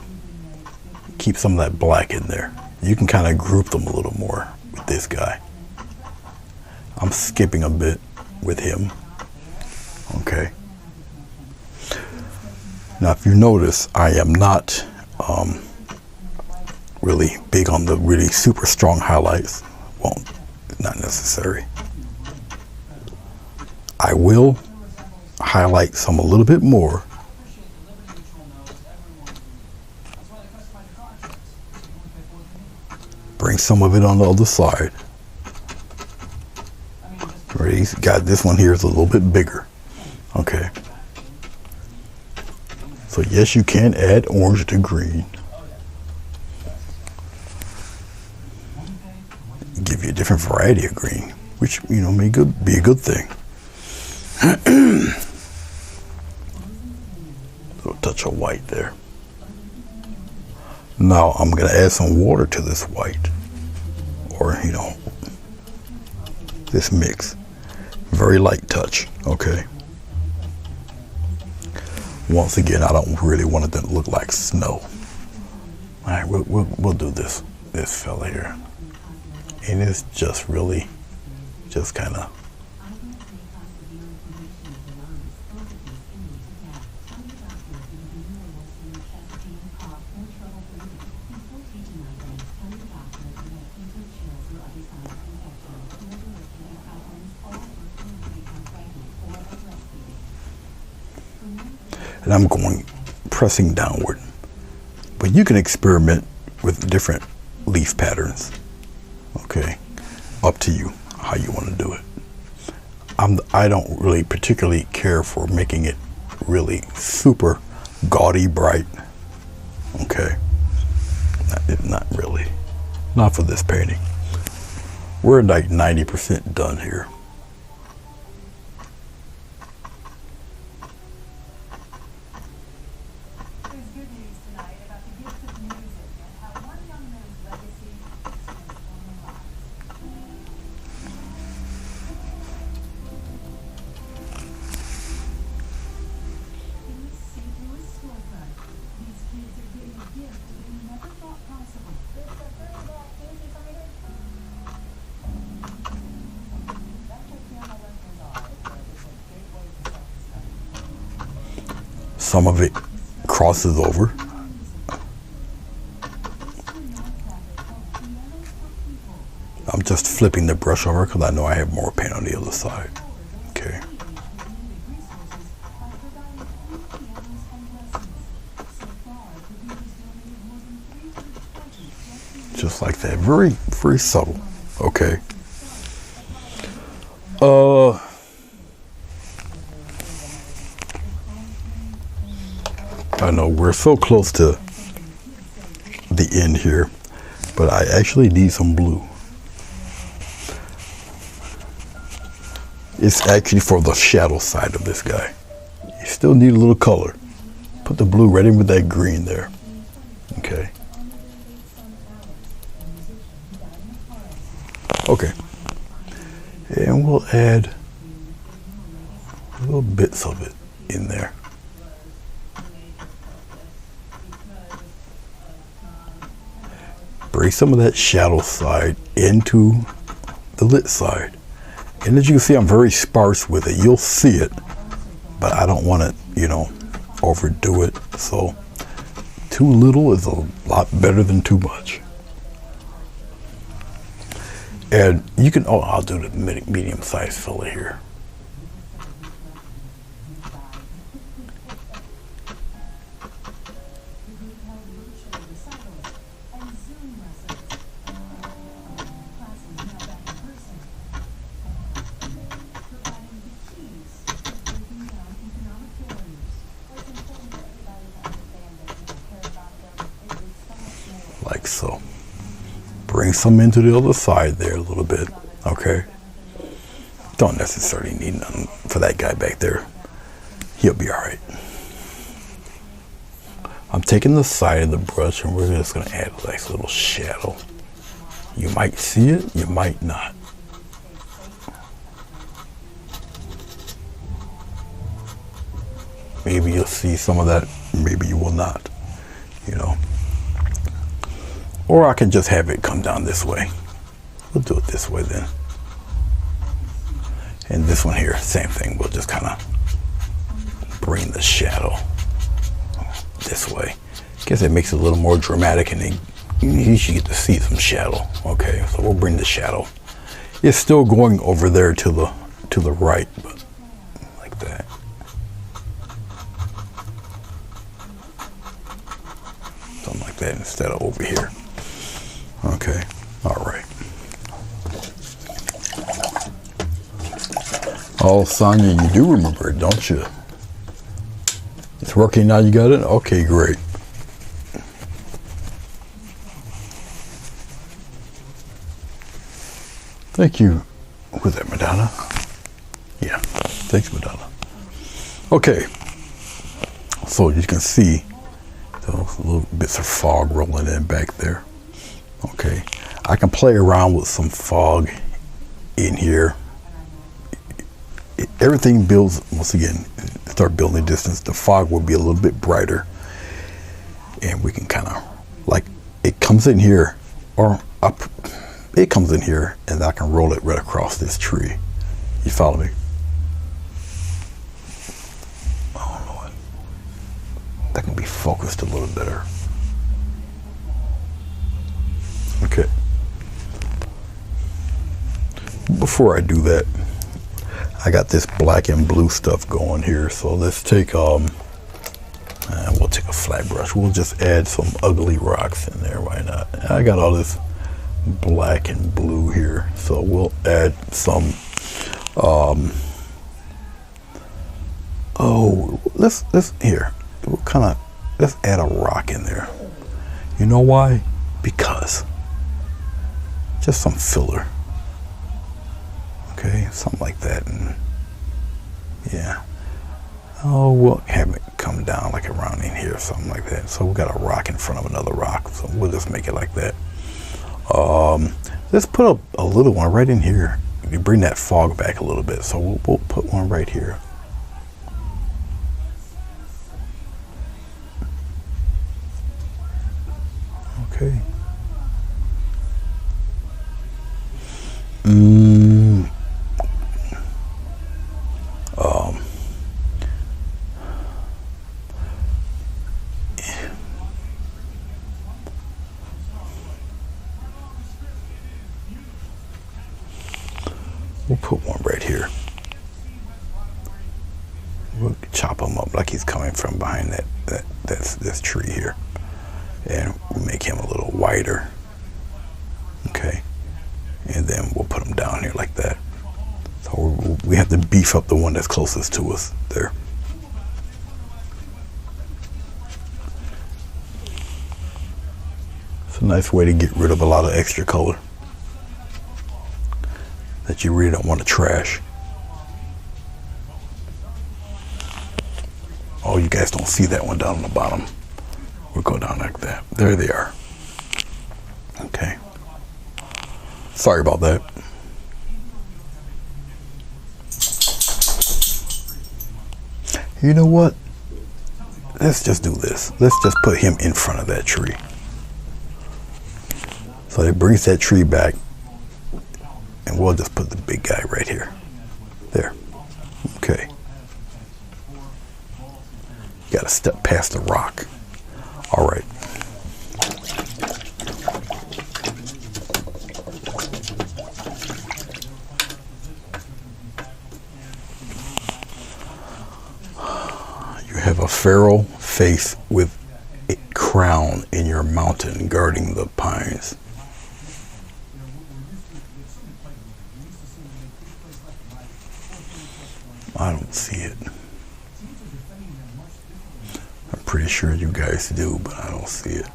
Keep some of that black in there. You can kind of group them a little more with this guy. I'm skipping a bit with him. Okay. Now, if you notice, I am not really big on the really super strong highlights. Well, not necessary. I will highlight some a little bit more. Bring some of it on the other side. Ready? Got this one here is a little bit bigger. Okay. So yes, you can add orange to green. Give you a different variety of green, which, you know, may be a good thing. Little touch of white there. Now I'm going to add some water to this white, or, you know, this mix. Very light touch. Okay. Once again, I don't really want it to look like snow. All right, we'll do this fella here, and it's just really just kind of. And I'm going pressing downward, but you can experiment with different leaf patterns. Okay, up to you how you want to do it. I don't really particularly care for making it really super gaudy bright. Okay, not really, not for this painting. We're like 90% done here. Some of it crosses over. I'm just flipping the brush over because I know I have more paint on the other side. Okay. Just like that. Very, very subtle. Okay. I know we're so close to the end here, but I actually need some blue. It's actually for the shadow side of this guy. You still need a little color. Put the blue right in with that green there. Okay. Okay. And we'll add little bits of it in there. Bring some of that shadow side into the lit side. And as you can see, I'm very sparse with it. You'll see it, but I don't want to, you know, overdo it. So too little is a lot better than too much. And you can, oh, I'll do the medium-sized fella here. Like so. Bring some into the other side there a little bit. Okay. Don't necessarily need nothing for that guy back there. He'll be all right. I'm taking the side of the brush and we're just going to add a nice little shadow. You might see it, you might not. Maybe you'll see some of that, maybe you will not, you know. Or I can just have it come down this way. We'll do it this way then. And this one here, same thing. We'll just kind of bring the shadow this way. Guess it makes it a little more dramatic, and then you should get to see some shadow. Okay, so we'll bring the shadow. It's still going over there to the right, but like that. Something like that instead of over here. Okay, Oh, Sonya, you do remember it, don't you? It's working now, you got it? Okay, great. Thank you. Was that Madonna? Yeah, thanks, Madonna. Okay, so you can see those little bits of fog rolling in back there. Okay, I can play around with some fog in here. Everything builds, once again, start building distance, the fog will be a little bit brighter, and we can kind of, like, it comes in here, or up, it comes in here, and I can roll it right across this tree. You follow me? Oh Lord, that can be focused a little better. Okay. Before I do that, I got this black and blue stuff going here, so let's take we'll take a flat brush. We'll just add some ugly rocks in there. Why not? I got all this black and blue here, so we'll add some let's here, we'll let's add a rock in there. You know why? Because just some filler. Okay, something like that, and yeah. Oh, we'll have it come down like around in here, something like that. So we got a rock in front of another rock, so we'll just make it like that. Let's put a little one right in here. You bring that fog back a little bit, so we'll put one right here. Okay. We'll put one right here. We'll chop him up like he's coming from behind this tree here, and we'll make him a little wider. Okay, and then we'll put him down here like that. So we have to beef up the one that's closest to us there. It's a nice way to get rid of a lot of extra color that you really don't want to trash. Oh, you guys don't see that one down on the bottom. We'll go down like that. There they are. Okay. Sorry about that. You know what? Let's just do this. Let's just put him in front of that tree. So it brings that tree back. And we'll just put the big guy right here. There. Okay. You gotta step past the rock. All right. You have a Pharaoh face with a crown in your mountain guarding the pines. I don't see it. I'm pretty sure you guys do, but I don't see it.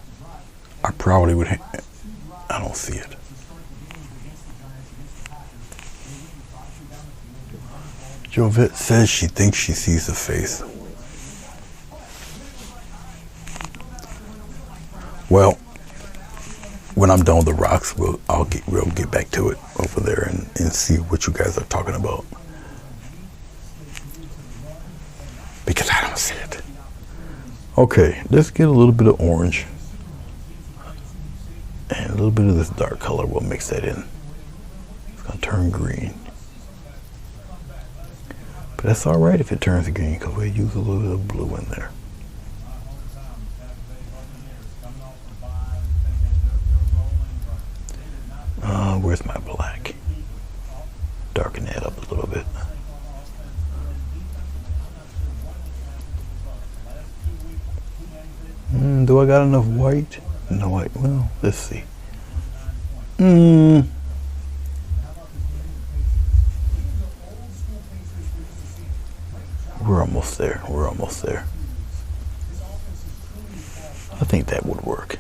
I probably would. I don't see it. Jovette says she thinks she sees the face. Well, when I'm done with the rocks, we'll get back to it over there and see what you guys are talking about. Because I don't see it. Okay, let's get a little bit of orange and a little bit of this dark color. We'll mix that in. It's gonna turn green, but that's all right if it turns green because we'll use a little bit of blue in there. Where's my black? Darken that up a little bit. Do I got enough white? No white. Well, let's see. We're almost there. We're almost there. I think that would work.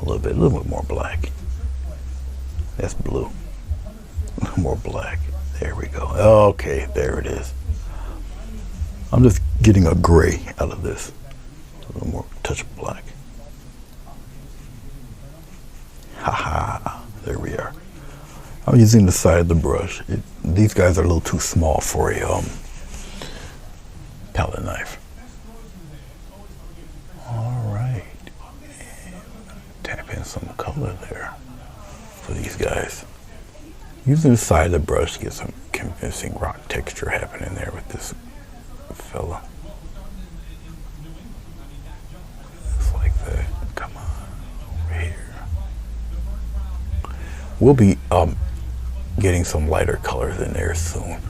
A little bit more black. That's blue. A little more black. There we go. Okay, there it is. I'm just getting a gray out of this. A little more touch of black. Haha, there we are. I'm using the side of the brush. These guys are a little too small for a palette knife. All right. And tap in some color there for these guys. Using the side of the brush to get some convincing rock texture happening there with this fella. Just like that. Come on, over here. We'll be getting some lighter colors in there soon.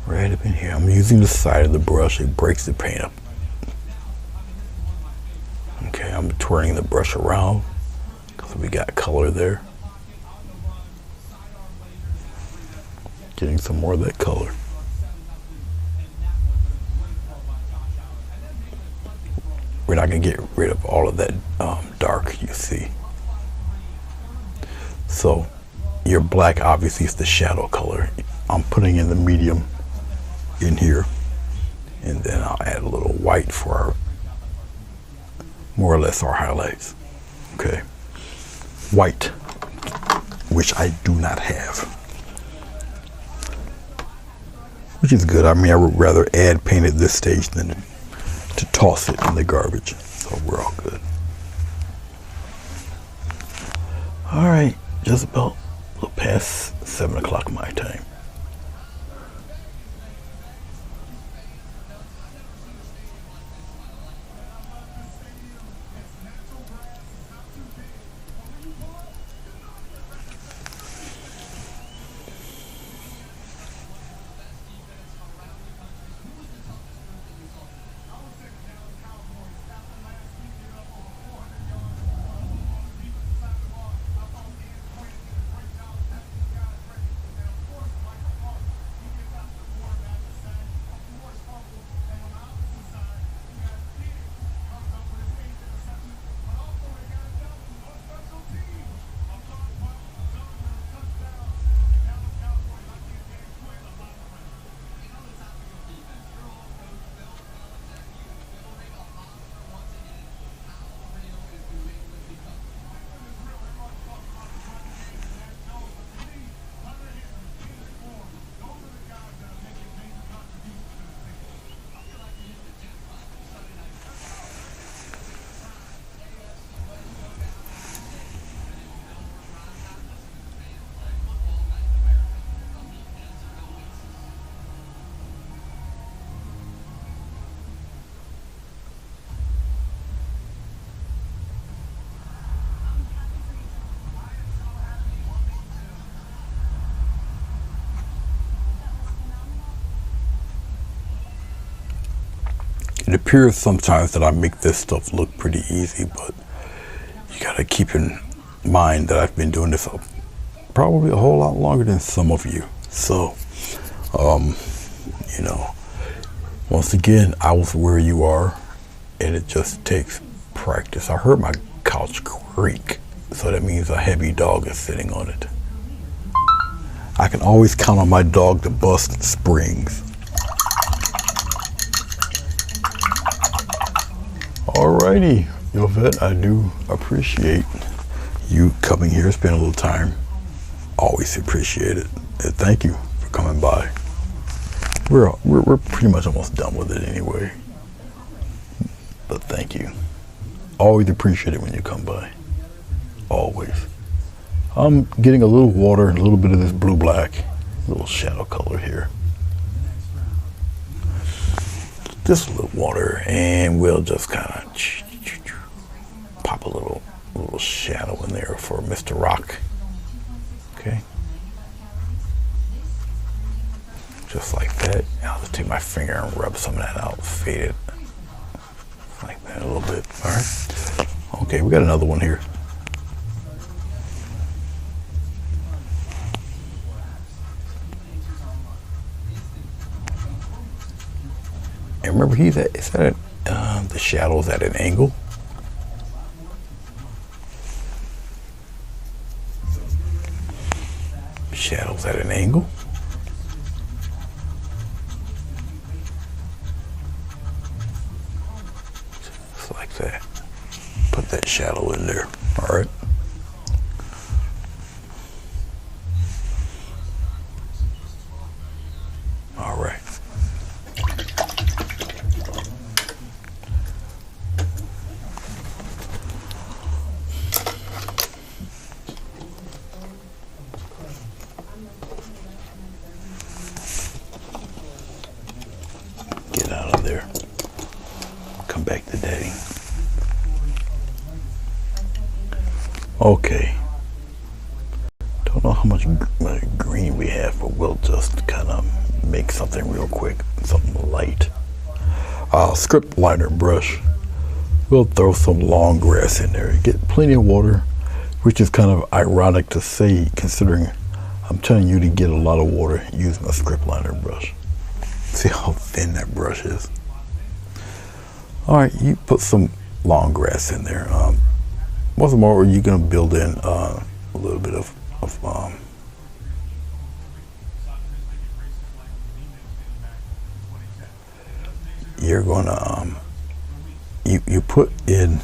Right up in here. I'm using the side of the brush. It breaks the paint up. Okay, I'm twirling the brush around because we got color there. Getting some more of that color. We're not going to get rid of all of that dark you see. So your black obviously is the shadow color. I'm putting in the medium in here, and then I'll add a little white for our, more or less our highlights. Okay, white, which I do not have, which is good. I mean, I would rather add paint at this stage than to toss it in the garbage. So we're all good. All right, just about a little past 7 o'clock my time. It appears sometimes that I make this stuff look pretty easy, but you gotta keep in mind that I've been doing this probably a whole lot longer than some of you. So, you know, once again, I was where you are, and it just takes practice. I heard my couch creak, so that means a heavy dog is sitting on it. I can always count on my dog to bust springs. Alrighty, Yvette, I do appreciate you coming here, spending a little time. Always appreciate it. And thank you for coming by. We're pretty much almost done with it anyway. But thank you. Always appreciate it when you come by. Always. I'm getting a little water and a little bit of this blue-black, little shadow color here. Just a little water, and we'll just kind of pop a little shadow in there for Mr. Rock. Okay. Just like that. I'll just take my finger and rub some of that out, fade it like that a little bit. All right. Okay, we got another one here. remember is that the shadow's at an angle. Shadows at an angle. Just like that. Put that shadow in there. All right. All right. Get out of there. Come back to daddy. Okay. Don't know how much green we have, but we'll just kind of make something real quick, something light. Script liner brush. We'll throw some long grass in there. Get plenty of water, which is kind of ironic to say considering I'm telling you to get a lot of water using a script liner brush. See how thin that brush is. All right, you put some long grass in there. What's more, you're gonna build in a little bit of you're gonna you put in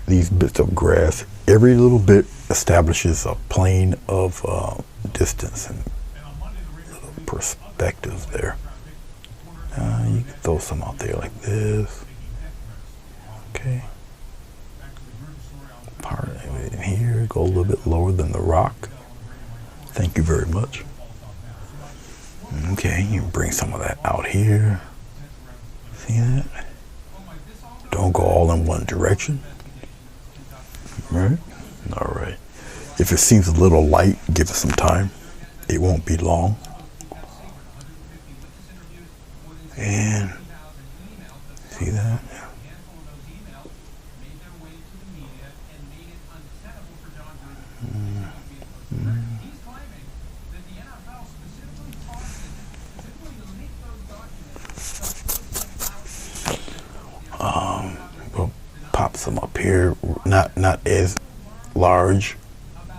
these bits of grass. Every little bit establishes a plane of distance and little perspectives there. You can throw some out there like this. Okay. Part of it in here, go a little bit lower than the rock. Thank you very much. Okay, you bring some of that out here. See that? Don't go all in one direction. Right? All right. If it seems a little light, give it some time. It won't be long. And see that? We'll pop some up here, not as large.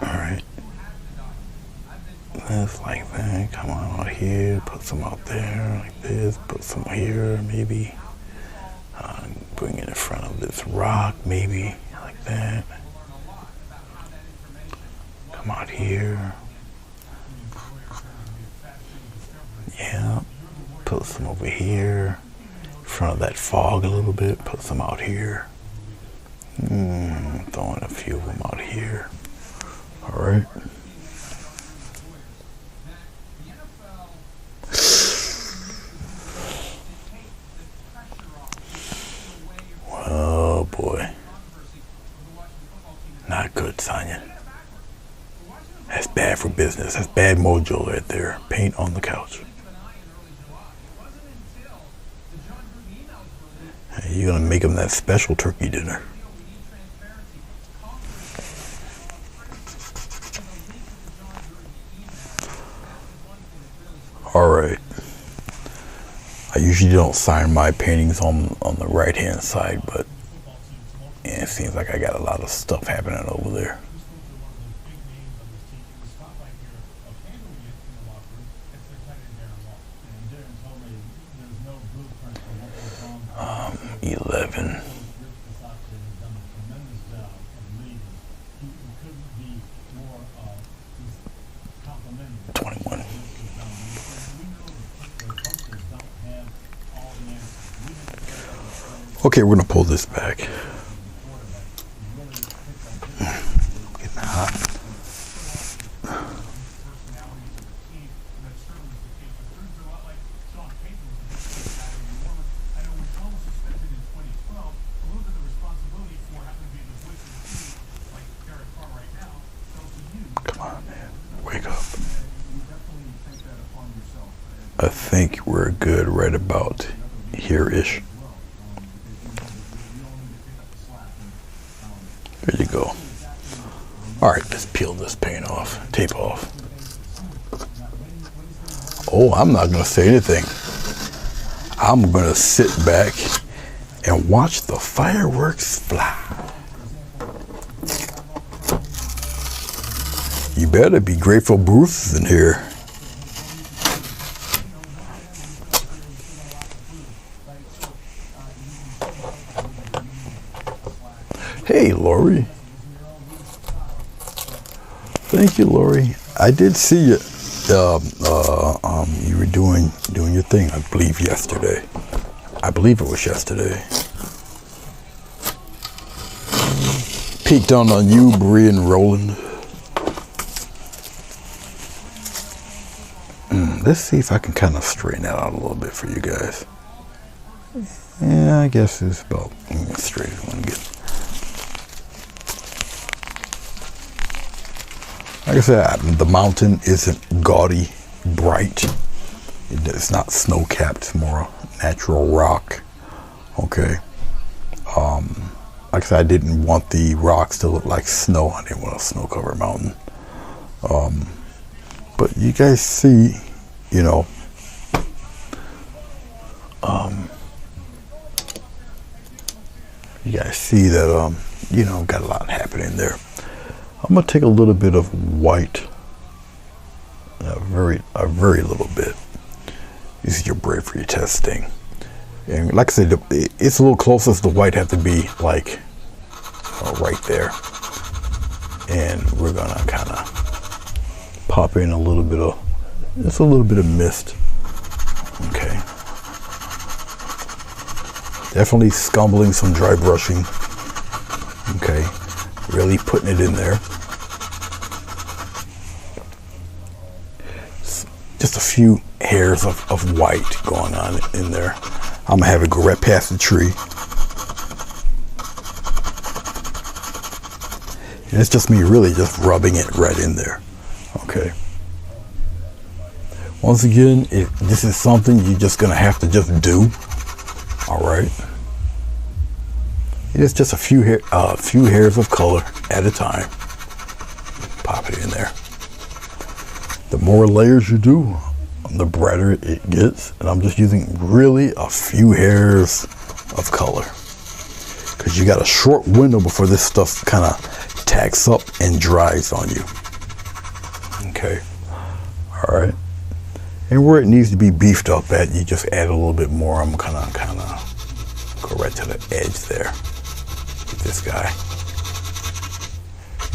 All right, that's like that. Come on out here, put some out there like this, put some here maybe. Bring it in front of this rock maybe like that. Come out here. Yeah, put some over here. In front of that fog a little bit, put some out here. Throwing a few of them out here. All right. Oh boy. Not good, Sonya. That's bad for business. That's bad mojo right there. Paint on the couch. You're gonna make them that special turkey dinner. All right. I usually don't sign my paintings on the right hand side, but yeah, it seems like I got a lot of stuff happening over there. 11. Okay, we're gonna pull this back. Getting hot. Come on, man. Wake up. I think we're good right about here-ish. There you go. All right, let's peel this paint off, tape off. Oh, I'm not gonna say anything. I'm gonna sit back and watch the fireworks fly. You better be grateful Bruce is in here. Hey, Lori. Thank you, Lori. I did see you. You were doing your thing, I believe, yesterday. I believe it was yesterday. Peeked on you, Bree and Roland. Let's see if I can kind of straighten that out a little bit for you guys. Yeah, I guess it's about straight as one get. Like I said, the mountain isn't gaudy, bright. It's not snow-capped. It's more natural rock. Okay. Like I said, I didn't want the rocks to look like snow. I didn't want a snow-covered mountain. But you guys see, you know, you guys see that, you know, got a lot happening there. I'm gonna take a little bit of white, a very little bit. This is your braid for your testing, and like I said, it's a little closest. The white have to be like right there, and we're gonna kind of pop in a little bit of just a little bit of mist. Okay, definitely scumbling some dry brushing. Okay, really putting it in there. Just a few hairs of white going on in there. I'm gonna have it go right past the tree. And it's just me really just rubbing it right in there. Okay. Once again, this is something you're just gonna have to just do. All right. It's just a few hairs of color at a time. Pop it in there. The more layers you do, the brighter it gets. And I'm just using really a few hairs of color, because you got a short window before this stuff kind of tacks up and dries on you. Okay. All right. And where it needs to be beefed up at, you just add a little bit more. I'm kind of go right to the edge there with this guy.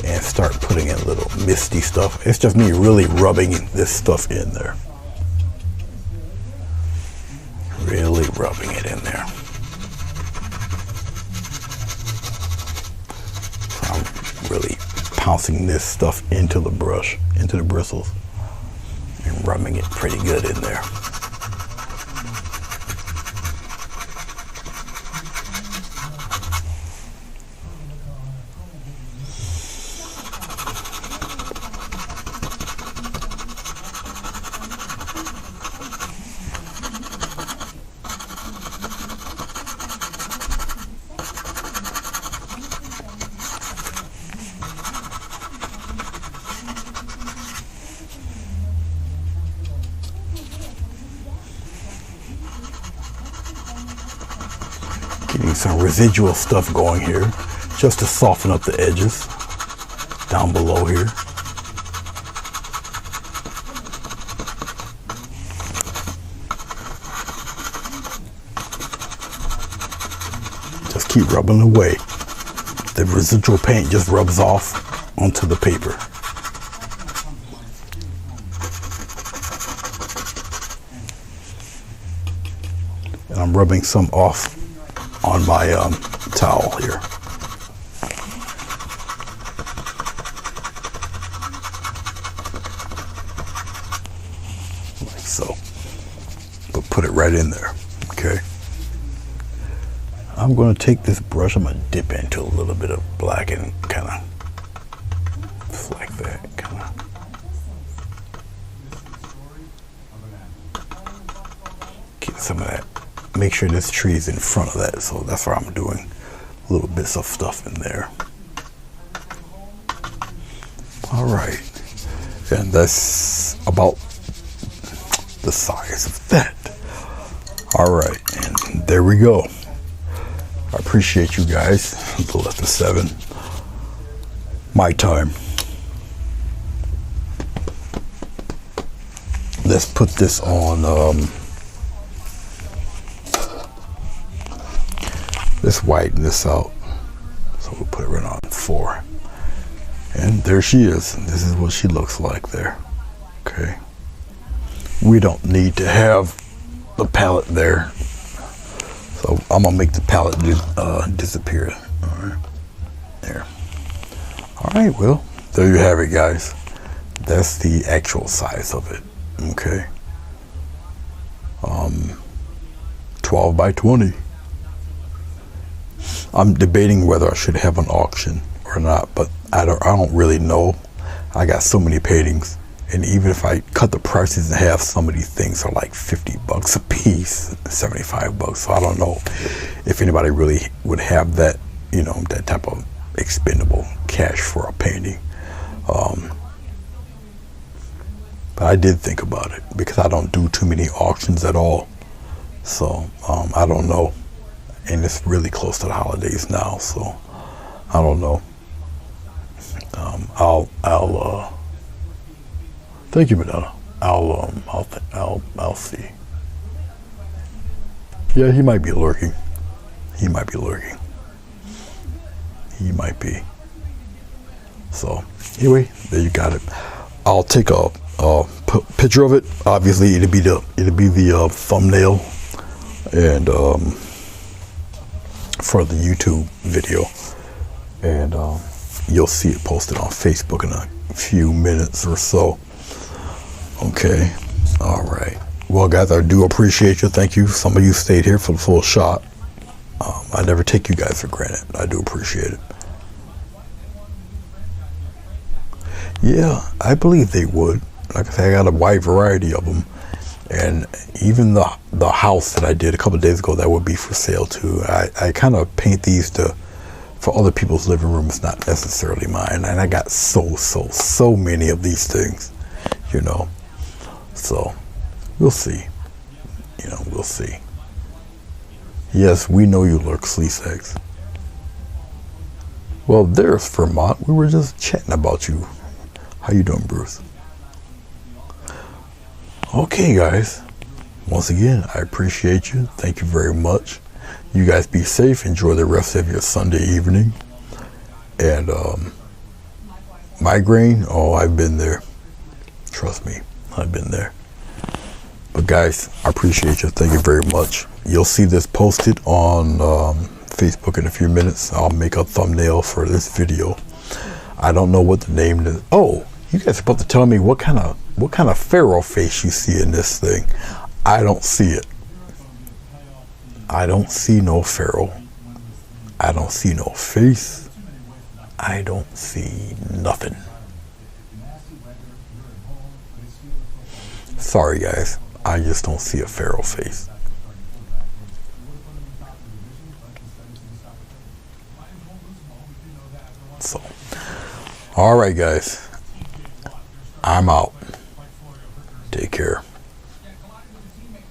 And start putting in little misty stuff. It's just me really rubbing this stuff in there. Really rubbing it in there. So I'm really pouncing this stuff into the brush, into the bristles, and rubbing it pretty good in there. Getting some residual stuff going here, just to soften up the edges down below here. Just keep rubbing away. The residual paint just rubs off onto the paper. And I'm rubbing some off on my towel here. Like so. But put it right in there. Okay. I'm going to take this brush, I'm going to dip into a little bit of black and kind of just like that. Kind of. Get some of that. Make sure this tree is in front of that, so that's why I'm doing little bits of stuff in there. All right, and that's about the size of that. All right, and there we go. I appreciate you guys. A little after 7. My time. Let's put this on, let's whiten this out. So we'll put it right on 4. And there she is. This is what she looks like there. Okay. We don't need to have the palette there. So I'm gonna make the palette disappear. All right. There. All right, well, there you have it, guys. That's the actual size of it. Okay. 12 by 20. I'm debating whether I should have an auction or not, but I don't really know. I got so many paintings, and even if I cut the prices in half, some of these things are like $50 a piece, $75. So I don't know if anybody really would have that, you know, that type of expendable cash for a painting. But I did think about it because I don't do too many auctions at all. So I don't know. And it's really close to the holidays now, so I don't know. I'll thank you, Madonna. I'll see. Yeah, he might be lurking. He might be lurking. He might be. So anyway, there you got it. I'll take a picture of it. Obviously, it'll be the thumbnail, and for the YouTube video, and you'll see it posted on Facebook in a few minutes or so. Okay. All right. Well, guys, I do appreciate you. Thank you. Some of you stayed here for the full shot. I never take you guys for granted. I do appreciate it. Yeah, I believe they would. Like I say, I got a wide variety of them, and even the house that I did a couple of days ago, that would be for sale too. I kind of paint these for other people's living rooms, not necessarily mine. And I got so many of these things, you know. So we'll see. You know, we'll see. Yes, we know you lurk, Sleesex. Well, there's Vermont. We were just chatting about you. How you doing, Bruce? Okay, guys. Once again, I appreciate you. Thank you very much. You guys be safe. Enjoy the rest of your Sunday evening. And migraine, oh, I've been there. Trust me, I've been there. But guys, I appreciate you. Thank you very much. You'll see this posted on Facebook in a few minutes. I'll make a thumbnail for this video. I don't know what the name is. Oh, you guys are supposed to tell me what kind of Pharaoh face you see in this thing. I don't see it. I don't see no Pharaoh. I don't see no face. I don't see nothing. Sorry, guys. I just don't see a Pharaoh face. So, all right, guys. I'm out. Take care.